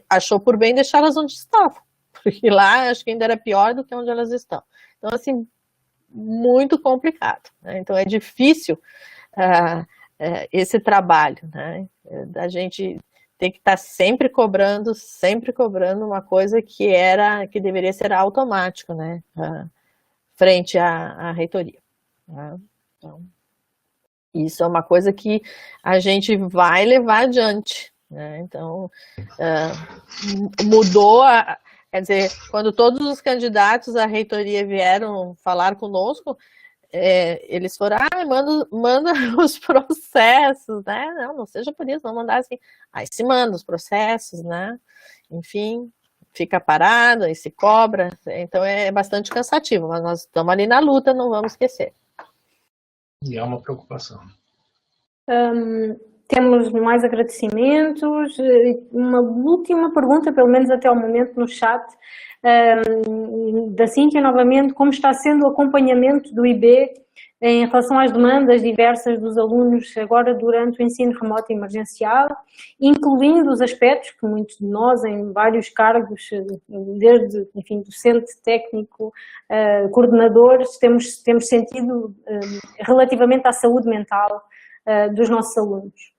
achou por bem deixá-las onde estavam, porque lá acho que ainda era pior do que onde elas estão. Então, assim, muito complicado. Né? Então, é difícil esse trabalho, né? A gente tem que estar sempre cobrando uma coisa que deveria ser automático, né? Frente à reitoria. Né? Então, isso é uma coisa que a gente vai levar adiante. Né? Então, mudou, quer dizer, quando todos os candidatos à reitoria vieram falar conosco, eles foram, manda os processos, né? Não seja por isso, vamos mandar assim. Aí se manda os processos, né? Enfim, fica parado, aí se cobra. Então é bastante cansativo, mas nós estamos ali na luta, não vamos esquecer. E é uma preocupação. Temos mais agradecimentos. Uma última pergunta, pelo menos até o momento, no chat, da Cíntia novamente: como está sendo o acompanhamento do IB em relação às demandas diversas dos alunos agora durante o ensino remoto emergencial, incluindo os aspectos que muitos de nós, em vários cargos, desde, enfim, docente, técnico, coordenadores, temos sentido relativamente à saúde mental dos nossos alunos?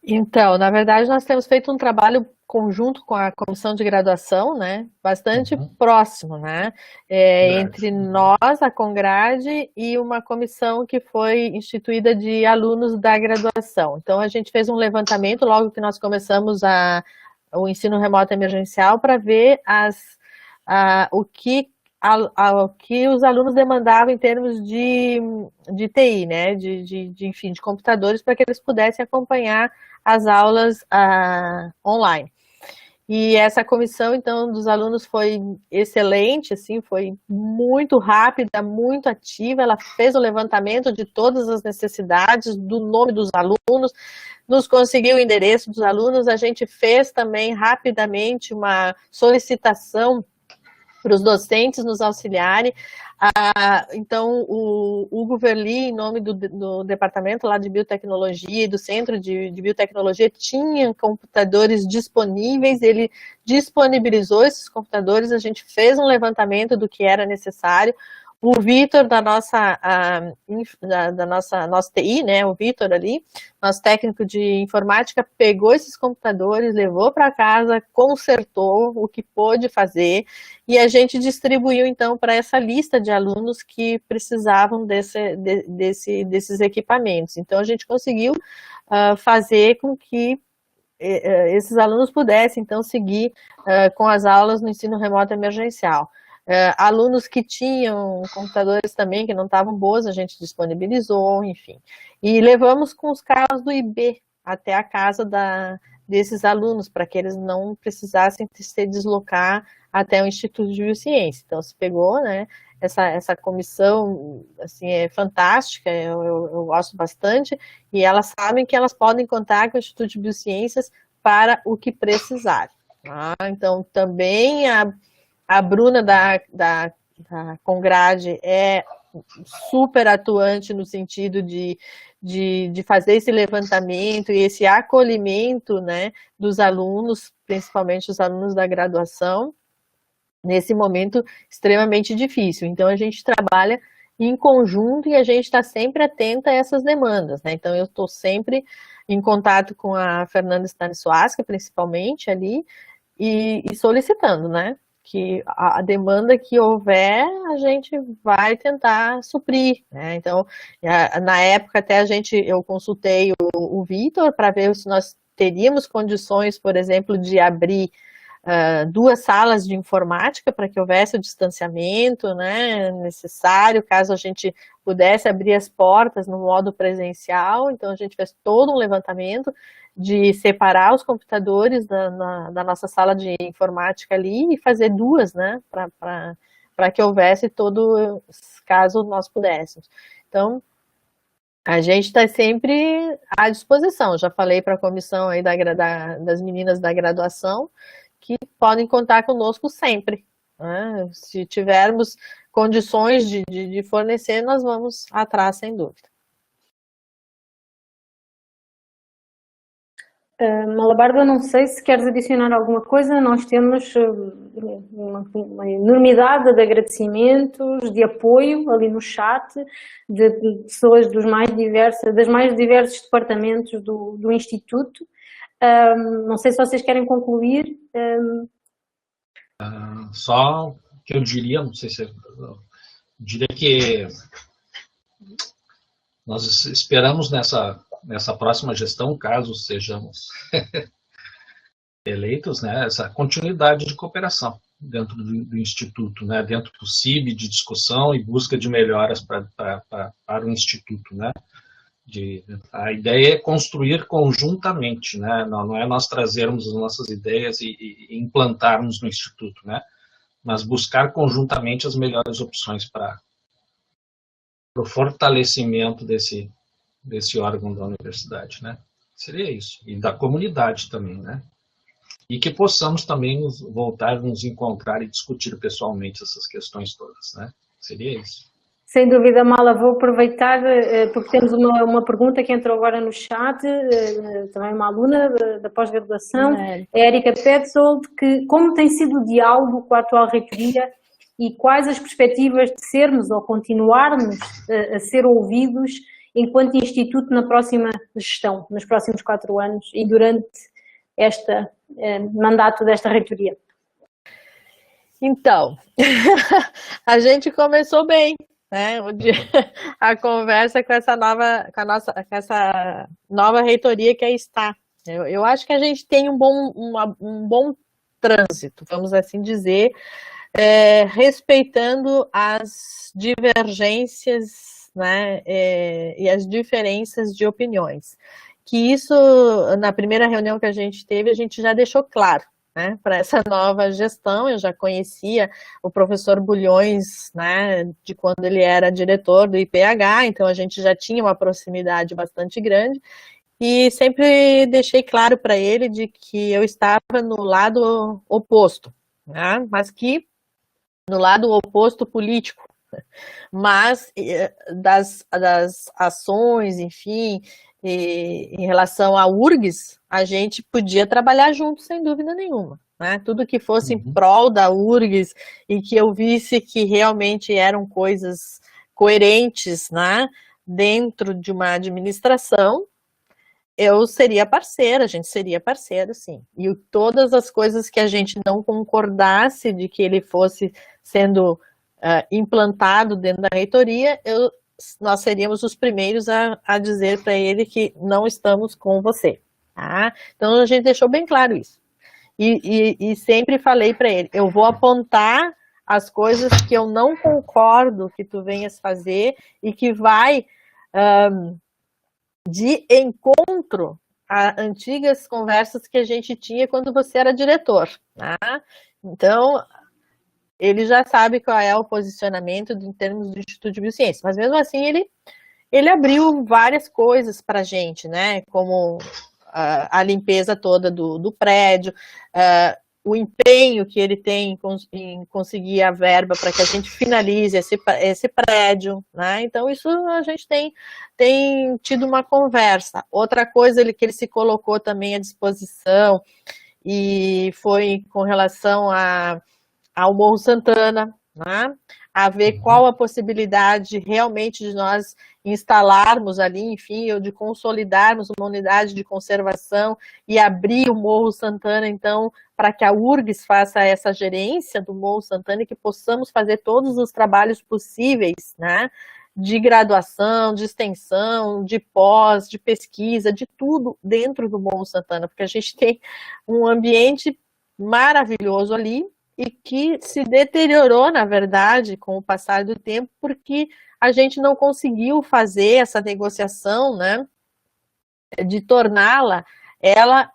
Então, na verdade, nós temos feito um trabalho conjunto com a comissão de graduação, né, bastante próximo, né, entre nós, a Congrade, e uma comissão que foi instituída de alunos da graduação. Então, a gente fez um levantamento logo que nós começamos o ensino remoto emergencial para ver o que os alunos demandavam em termos de TI, né, enfim, de computadores, para que eles pudessem acompanhar as aulas online. E essa comissão, então, dos alunos foi excelente, assim, foi muito rápida, muito ativa. Ela fez o levantamento de todas as necessidades, do nome dos alunos, nos conseguiu o endereço dos alunos. A gente fez também rapidamente uma solicitação para os docentes nos auxiliarem. Então, o Hugo Verli, em nome do departamento lá de biotecnologia e do centro de biotecnologia, tinha computadores disponíveis, ele disponibilizou esses computadores, a gente fez um levantamento do que era necessário. O Vitor, nosso TI, né, o Vitor ali, nosso técnico de informática, pegou esses computadores, levou para casa, consertou o que pôde fazer, e a gente distribuiu, então, para essa lista de alunos que precisavam desses equipamentos. Então, a gente conseguiu fazer com que esses alunos pudessem, então, seguir com as aulas no ensino remoto emergencial. Alunos que tinham computadores também que não estavam boas, a gente disponibilizou, enfim. E levamos com os carros do IB até a casa desses alunos, para que eles não precisassem se deslocar até o Instituto de Biociência. Então, se pegou, né, essa comissão, assim, é fantástica, eu gosto bastante, e elas sabem que elas podem contar com o Instituto de Biociências para o que precisarem. Tá? Então, também a Bruna da Congrade é super atuante no sentido de fazer esse levantamento e esse acolhimento, né, dos alunos, principalmente os alunos da graduação, nesse momento extremamente difícil. Então, a gente trabalha em conjunto e a gente está sempre atenta a essas demandas, né? Então, eu estou sempre em contato com a Fernanda Stanisłaska, principalmente ali, e solicitando, né, que a demanda que houver, a gente vai tentar suprir, né? Então, na época até eu consultei o Vitor para ver se nós teríamos condições, por exemplo, de abrir 2 salas de informática para que houvesse o distanciamento, né, necessário, caso a gente pudesse abrir as portas no modo presencial. Então, a gente fez todo um levantamento de separar os computadores da nossa sala de informática ali e fazer 2, né, para que houvesse todo, caso nós pudéssemos. Então, a gente está sempre à disposição. Já falei para a comissão aí das meninas da graduação que podem contar conosco sempre, né? Se tivermos condições de fornecer, nós vamos atrás, sem dúvida. Malabarba, não sei se queres adicionar alguma coisa. Nós temos uma enormidade de agradecimentos, de apoio ali no chat, de pessoas das mais diversos departamentos do Instituto. Não sei se vocês querem concluir. Só que eu diria, não sei se diria que nós esperamos nessa próxima gestão, caso sejamos eleitos, né, essa continuidade de cooperação dentro do Instituto, né, dentro do CIB, de discussão e busca de melhoras para o Instituto, né. A ideia é construir conjuntamente, né, não é nós trazermos as nossas ideias e implantarmos no Instituto, né, mas buscar conjuntamente as melhores opções para o fortalecimento desse órgão da universidade, né? Seria isso. E da comunidade também, né? E que possamos também voltar a nos encontrar e discutir pessoalmente essas questões todas, né? Seria isso. Sem dúvida, Mala, vou aproveitar, porque temos uma pergunta que entrou agora no chat, também uma aluna da pós-graduação, a Érica Petzold, que como tem sido o diálogo com a atual reitoria e quais as perspectivas de sermos ou continuarmos a ser ouvidos enquanto instituto na próxima gestão, nos próximos 4 anos e durante este mandato desta reitoria? Então, a gente começou bem, né? A conversa com essa nova reitoria que aí está. Eu acho que a gente tem um bom trânsito, vamos assim dizer, respeitando as divergências, né, e as diferenças de opiniões. Que isso, na primeira reunião que a gente teve, a gente já deixou claro, né, para essa nova gestão. Eu já conhecia o professor Bulhões, né, de quando ele era diretor do IPH, então a gente já tinha uma proximidade bastante grande, e sempre deixei claro para ele de que eu estava no lado oposto, né, mas que no lado oposto político, mas das ações, enfim, em relação à URGS, a gente podia trabalhar junto, sem dúvida nenhuma, né? Tudo que fosse em prol da URGS e que eu visse que realmente eram coisas coerentes, né, dentro de uma administração, eu seria parceira, a gente seria parceiro, sim. E todas as coisas que a gente não concordasse de que ele fosse sendo implantado dentro da reitoria, nós seríamos os primeiros a dizer para ele que não estamos com você. Tá? Então a gente deixou bem claro isso. E sempre falei para ele, eu vou apontar as coisas que eu não concordo que tu venhas fazer e que vai de encontro a antigas conversas que a gente tinha quando você era diretor. Tá? Então, ele já sabe qual é o posicionamento em termos do Instituto de Biociência, mas mesmo assim ele abriu várias coisas para a gente, né? Como a limpeza toda do prédio, o empenho que ele tem em conseguir a verba para que a gente finalize esse prédio, né? Então isso a gente tem tido uma conversa. Outra coisa que ele se colocou também à disposição e foi com relação ao Morro Santana, né? A ver qual a possibilidade realmente de nós instalarmos ali, enfim, ou de consolidarmos uma unidade de conservação e abrir o Morro Santana, então, para que a URGS faça essa gerência do Morro Santana e que possamos fazer todos os trabalhos possíveis, né? De graduação, de extensão, de pós, de pesquisa, de tudo dentro do Morro Santana, porque a gente tem um ambiente maravilhoso ali, e que se deteriorou, na verdade, com o passar do tempo, porque a gente não conseguiu fazer essa negociação, né, de torná-la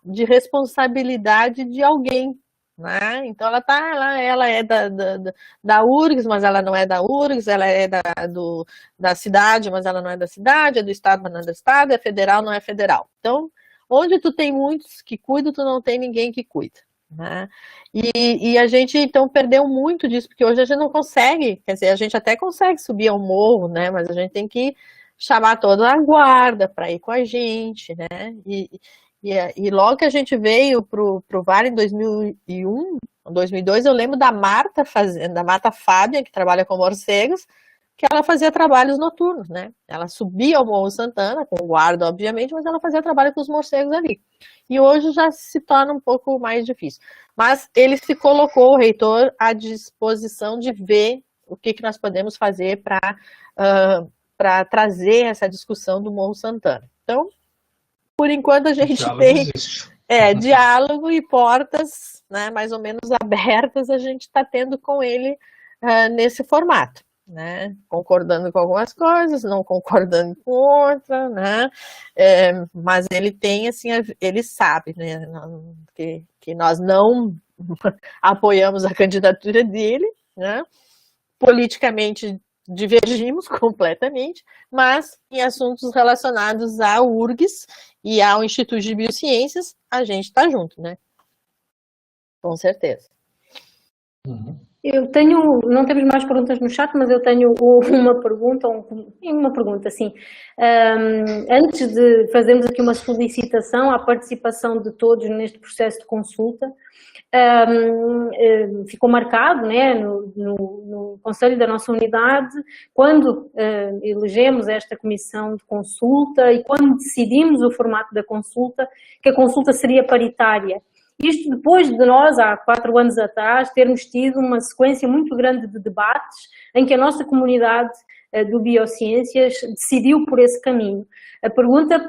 de responsabilidade de alguém, né? Então ela é da URGS, mas ela não é da URGS, ela é da cidade, mas ela não é da cidade, é do estado, mas não é do estado, é federal, não é federal. Então, onde tu tem muitos que cuidam, tu não tem ninguém que cuida. Né? E a gente então perdeu muito disso, porque hoje a gente não consegue, quer dizer, a gente até consegue subir ao morro, né? Mas a gente tem que chamar toda a guarda para ir com a gente, né? E logo que a gente veio pro Vale em 2001, 2002, eu lembro da Marta Fábia, que trabalha com morcegos, que ela fazia trabalhos noturnos, né? Ela subia ao Morro Santana, com guarda, obviamente, mas ela fazia trabalho com os morcegos ali. E hoje já se torna um pouco mais difícil. Mas ele se colocou, o reitor, à disposição de ver o que nós podemos fazer para trazer essa discussão do Morro Santana. Então, por enquanto a gente tem diálogo e portas, né, mais ou menos abertas, a gente está tendo com ele nesse formato. Né, concordando com algumas coisas, não concordando com outras, né, mas ele tem, assim, ele sabe, né, que nós não apoiamos a candidatura dele, né, politicamente divergimos completamente, mas em assuntos relacionados à URGS e ao Instituto de Biociências, a gente está junto, né? Com certeza. Eu tenho, não temos mais perguntas no chat, mas eu tenho uma pergunta, assim. Antes de fazermos aqui uma solicitação à participação de todos neste processo de consulta, ficou marcado, né, no Conselho da nossa unidade, quando elegemos esta comissão de consulta e quando decidimos o formato da consulta, que a consulta seria paritária. Isto depois de nós, há 4 anos atrás, termos tido uma sequência muito grande de debates em que a nossa comunidade do Biociências decidiu por esse caminho. A pergunta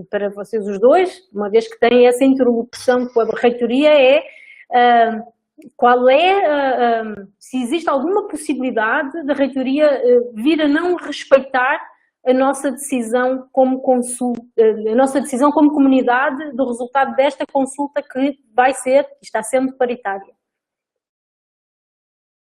para vocês os dois, uma vez que têm essa interlocução com a reitoria, é se existe alguma possibilidade da reitoria vir a não respeitar a nossa decisão como comunidade do resultado desta consulta que está sendo paritária.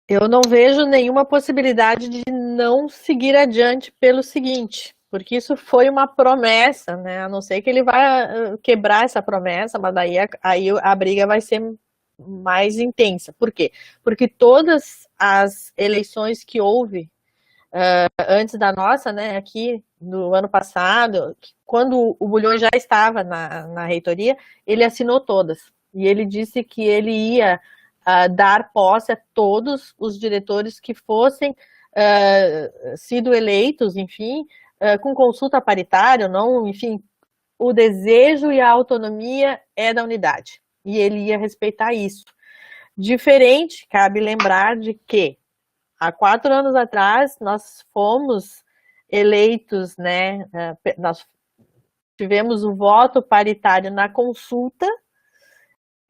Eu não vejo nenhuma possibilidade de não seguir adiante pelo seguinte, porque isso foi uma promessa, né? A não ser que ele vai quebrar essa promessa, mas daí aí a briga vai ser mais intensa. Por quê? Porque todas as eleições que houve antes da nossa, né, aqui no ano passado, quando o Bulhões já estava na reitoria, ele assinou todas. E ele disse que ele ia dar posse a todos os diretores que fossem sido eleitos, enfim, com consulta paritária, não, enfim, o desejo e a autonomia é da unidade. E ele ia respeitar isso. Diferente, cabe lembrar de que há 4 anos atrás, nós fomos eleitos, né, nós tivemos o voto paritário na consulta,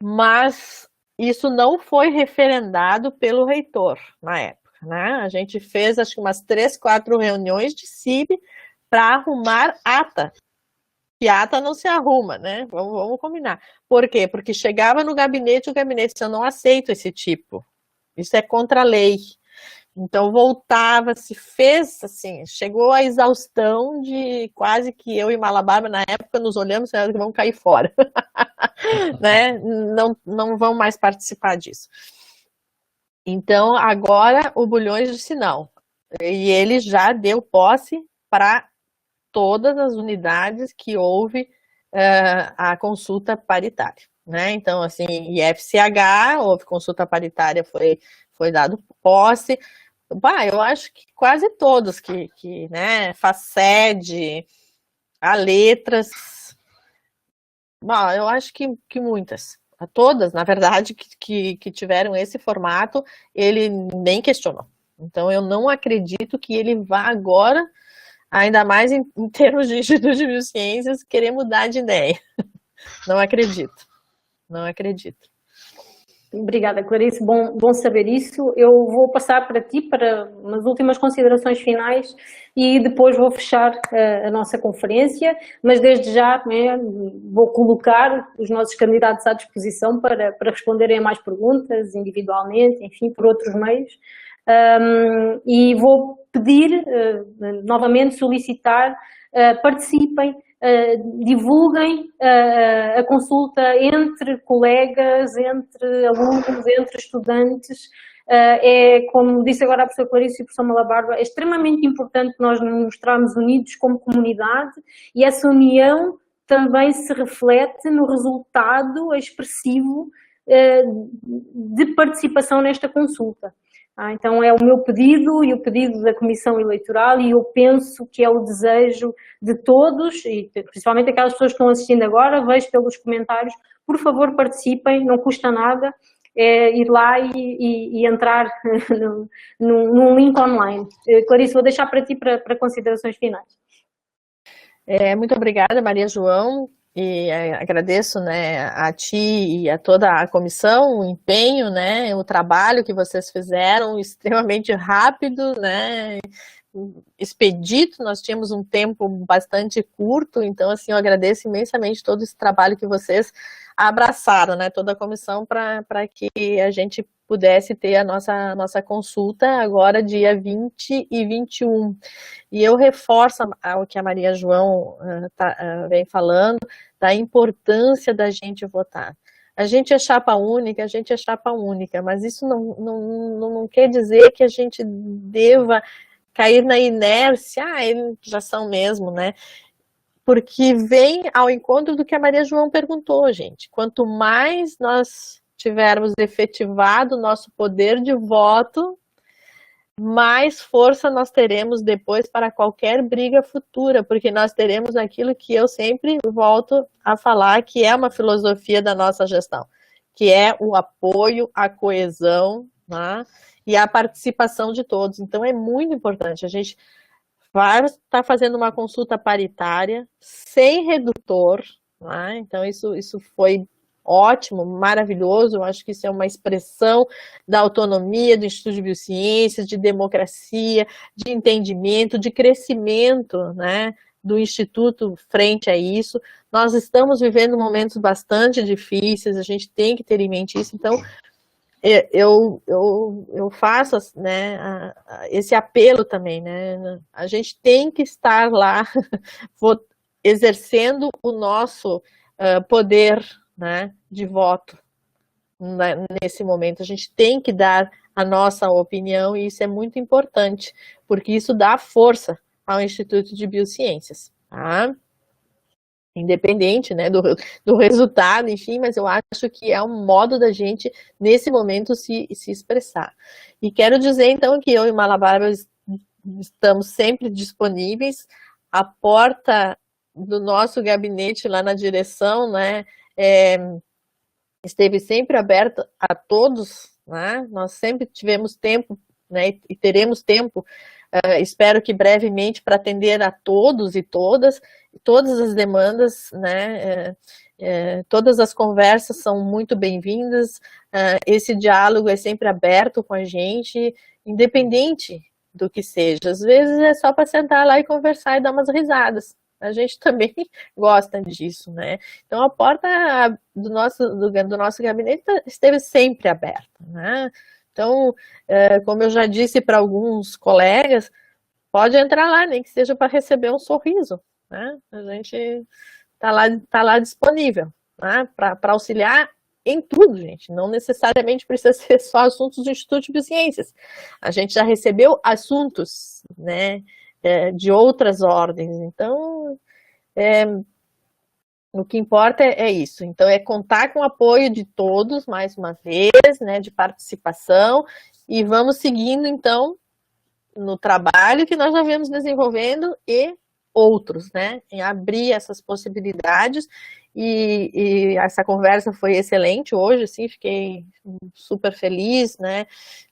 mas isso não foi referendado pelo reitor na época, né? A gente fez, acho que umas 3, 4 reuniões de CIB para arrumar ata. E ata não se arruma, né? Vamos combinar. Por quê? Porque chegava no gabinete, o gabinete disse, eu não aceito esse tipo. Isso é contra a lei. Então voltava, se fez assim, chegou à exaustão de quase que eu e Malabarba na época nos olhamos e vamos cair fora, né? Não vão mais participar disso. Então agora o Bulhões disse não, e ele já deu posse para todas as unidades que houve a consulta paritária, né? Então assim, IFCH houve consulta paritária, foi dado posse. Eu acho que quase todos né, FACED, a Letras, eu acho que muitas, todas, na verdade, que tiveram esse formato, ele nem questionou. Então, eu não acredito que ele vá agora, ainda mais em termos de Instituto de Biociências, querer mudar de ideia. Não acredito, não acredito. Obrigada, Clarice. Bom saber isso. Eu vou passar para ti para umas últimas considerações finais e depois vou fechar a nossa conferência, mas desde já vou colocar os nossos candidatos à disposição para responderem a mais perguntas individualmente, enfim, por outros meios. E vou pedir, novamente, solicitar, participem, divulguem a consulta entre colegas, entre alunos, entre estudantes. Como disse agora a professora Clarice e a professora Malabarba, é extremamente importante nós nos mostrarmos unidos como comunidade e essa união também se reflete no resultado expressivo de participação nesta consulta. Então é o meu pedido e o pedido da Comissão Eleitoral e eu penso que é o desejo de todos, e principalmente aquelas pessoas que estão assistindo agora, vejo pelos comentários, por favor participem, não custa nada ir lá e entrar num link online. Clarice, vou deixar para ti para considerações finais. Muito obrigada, Maria João. E agradeço, né, a ti e a toda a comissão, o empenho, né, o trabalho que vocês fizeram, extremamente rápido, né, expedito, nós tínhamos um tempo bastante curto, então assim, eu agradeço imensamente todo esse trabalho que vocês abraçaram, né, toda a comissão para que a gente pudesse ter a nossa consulta agora dia 20 e 21. E eu reforço o que a Maria João vem falando, da importância da gente votar. A gente é chapa única, mas isso não quer dizer que a gente deva cair na inércia, eles já são mesmo, né? Porque vem ao encontro do que a Maria João perguntou, gente. Quanto mais nós tivermos efetivado o nosso poder de voto, mais força nós teremos depois para qualquer briga futura, porque nós teremos aquilo que eu sempre volto a falar, que é uma filosofia da nossa gestão, que é o apoio, a coesão, né, e a participação de todos. Então é muito importante, a gente vai estar fazendo uma consulta paritária, sem redutor, né? Então isso foi ótimo, maravilhoso, eu acho que isso é uma expressão da autonomia do Instituto de Biociências, de democracia, de entendimento, de crescimento, né, do Instituto frente a isso. Nós estamos vivendo momentos bastante difíceis, a gente tem que ter em mente isso, então eu faço, né, esse apelo também, né, a gente tem que estar lá exercendo o nosso poder, né, de voto nesse momento. A gente tem que dar a nossa opinião e isso é muito importante, porque isso dá força ao Instituto de Biociências, tá? Independente, né, do resultado, enfim, mas eu acho que é um modo da gente, nesse momento, se expressar. E quero dizer, então, que eu e Malabarba estamos sempre disponíveis, a porta do nosso gabinete lá na direção, né, esteve sempre aberta a todos, né? Nós sempre tivemos tempo, né, e teremos tempo, espero que brevemente, para atender a todos e todas as demandas, né? Todas as conversas são muito bem-vindas, esse diálogo é sempre aberto com a gente, independente do que seja. Às vezes é só para sentar lá e conversar e dar umas risadas. A gente também gosta disso, né? Então a porta do nosso gabinete esteve sempre aberta, né? Então, como eu já disse para alguns colegas, pode entrar lá, nem que seja para receber um sorriso, né? A gente tá lá disponível, né? Para auxiliar em tudo, gente. Não necessariamente precisa ser só assuntos do Instituto de Biociências. A gente já recebeu assuntos, né, de outras ordens. Então, o que importa é isso. Então, é contar com o apoio de todos, mais uma vez, né, de participação, e vamos seguindo, então, no trabalho que nós já vemos desenvolvendo e outros, né, em abrir essas possibilidades, e essa conversa foi excelente hoje, assim, fiquei super feliz, né,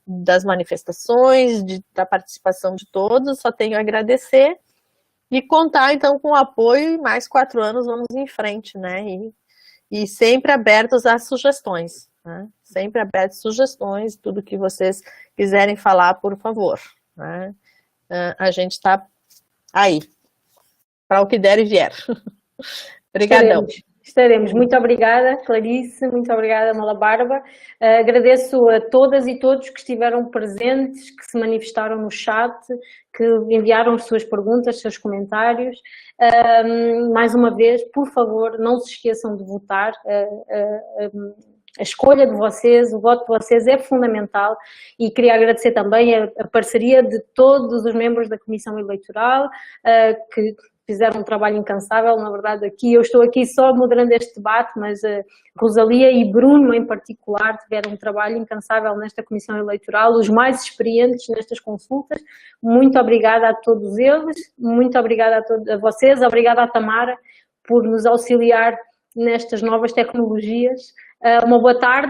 das manifestações, da participação de todos, só tenho a agradecer e contar, então, com o apoio, e mais 4 anos vamos em frente, né, e sempre abertos às sugestões, né, sempre abertos às sugestões, tudo que vocês quiserem falar, por favor, né, a gente está aí, para o que der e vier. Obrigadão. Estaremos. Muito obrigada, Clarice, muito obrigada, Malabarba. Agradeço a todas e todos que estiveram presentes, que se manifestaram no chat, que enviaram as suas perguntas, seus comentários. Mais uma vez, por favor, não se esqueçam de votar. A escolha de vocês, o voto de vocês é fundamental, e queria agradecer também a parceria de todos os membros da Comissão Eleitoral, que fizeram um trabalho incansável. Na verdade, eu estou aqui só moderando este debate, mas Rosalia e Bruno, em particular, tiveram um trabalho incansável nesta Comissão Eleitoral, os mais experientes nestas consultas. Muito obrigada a todos eles, muito obrigada a vocês, obrigada à Tamara por nos auxiliar nestas novas tecnologias. Uma boa tarde.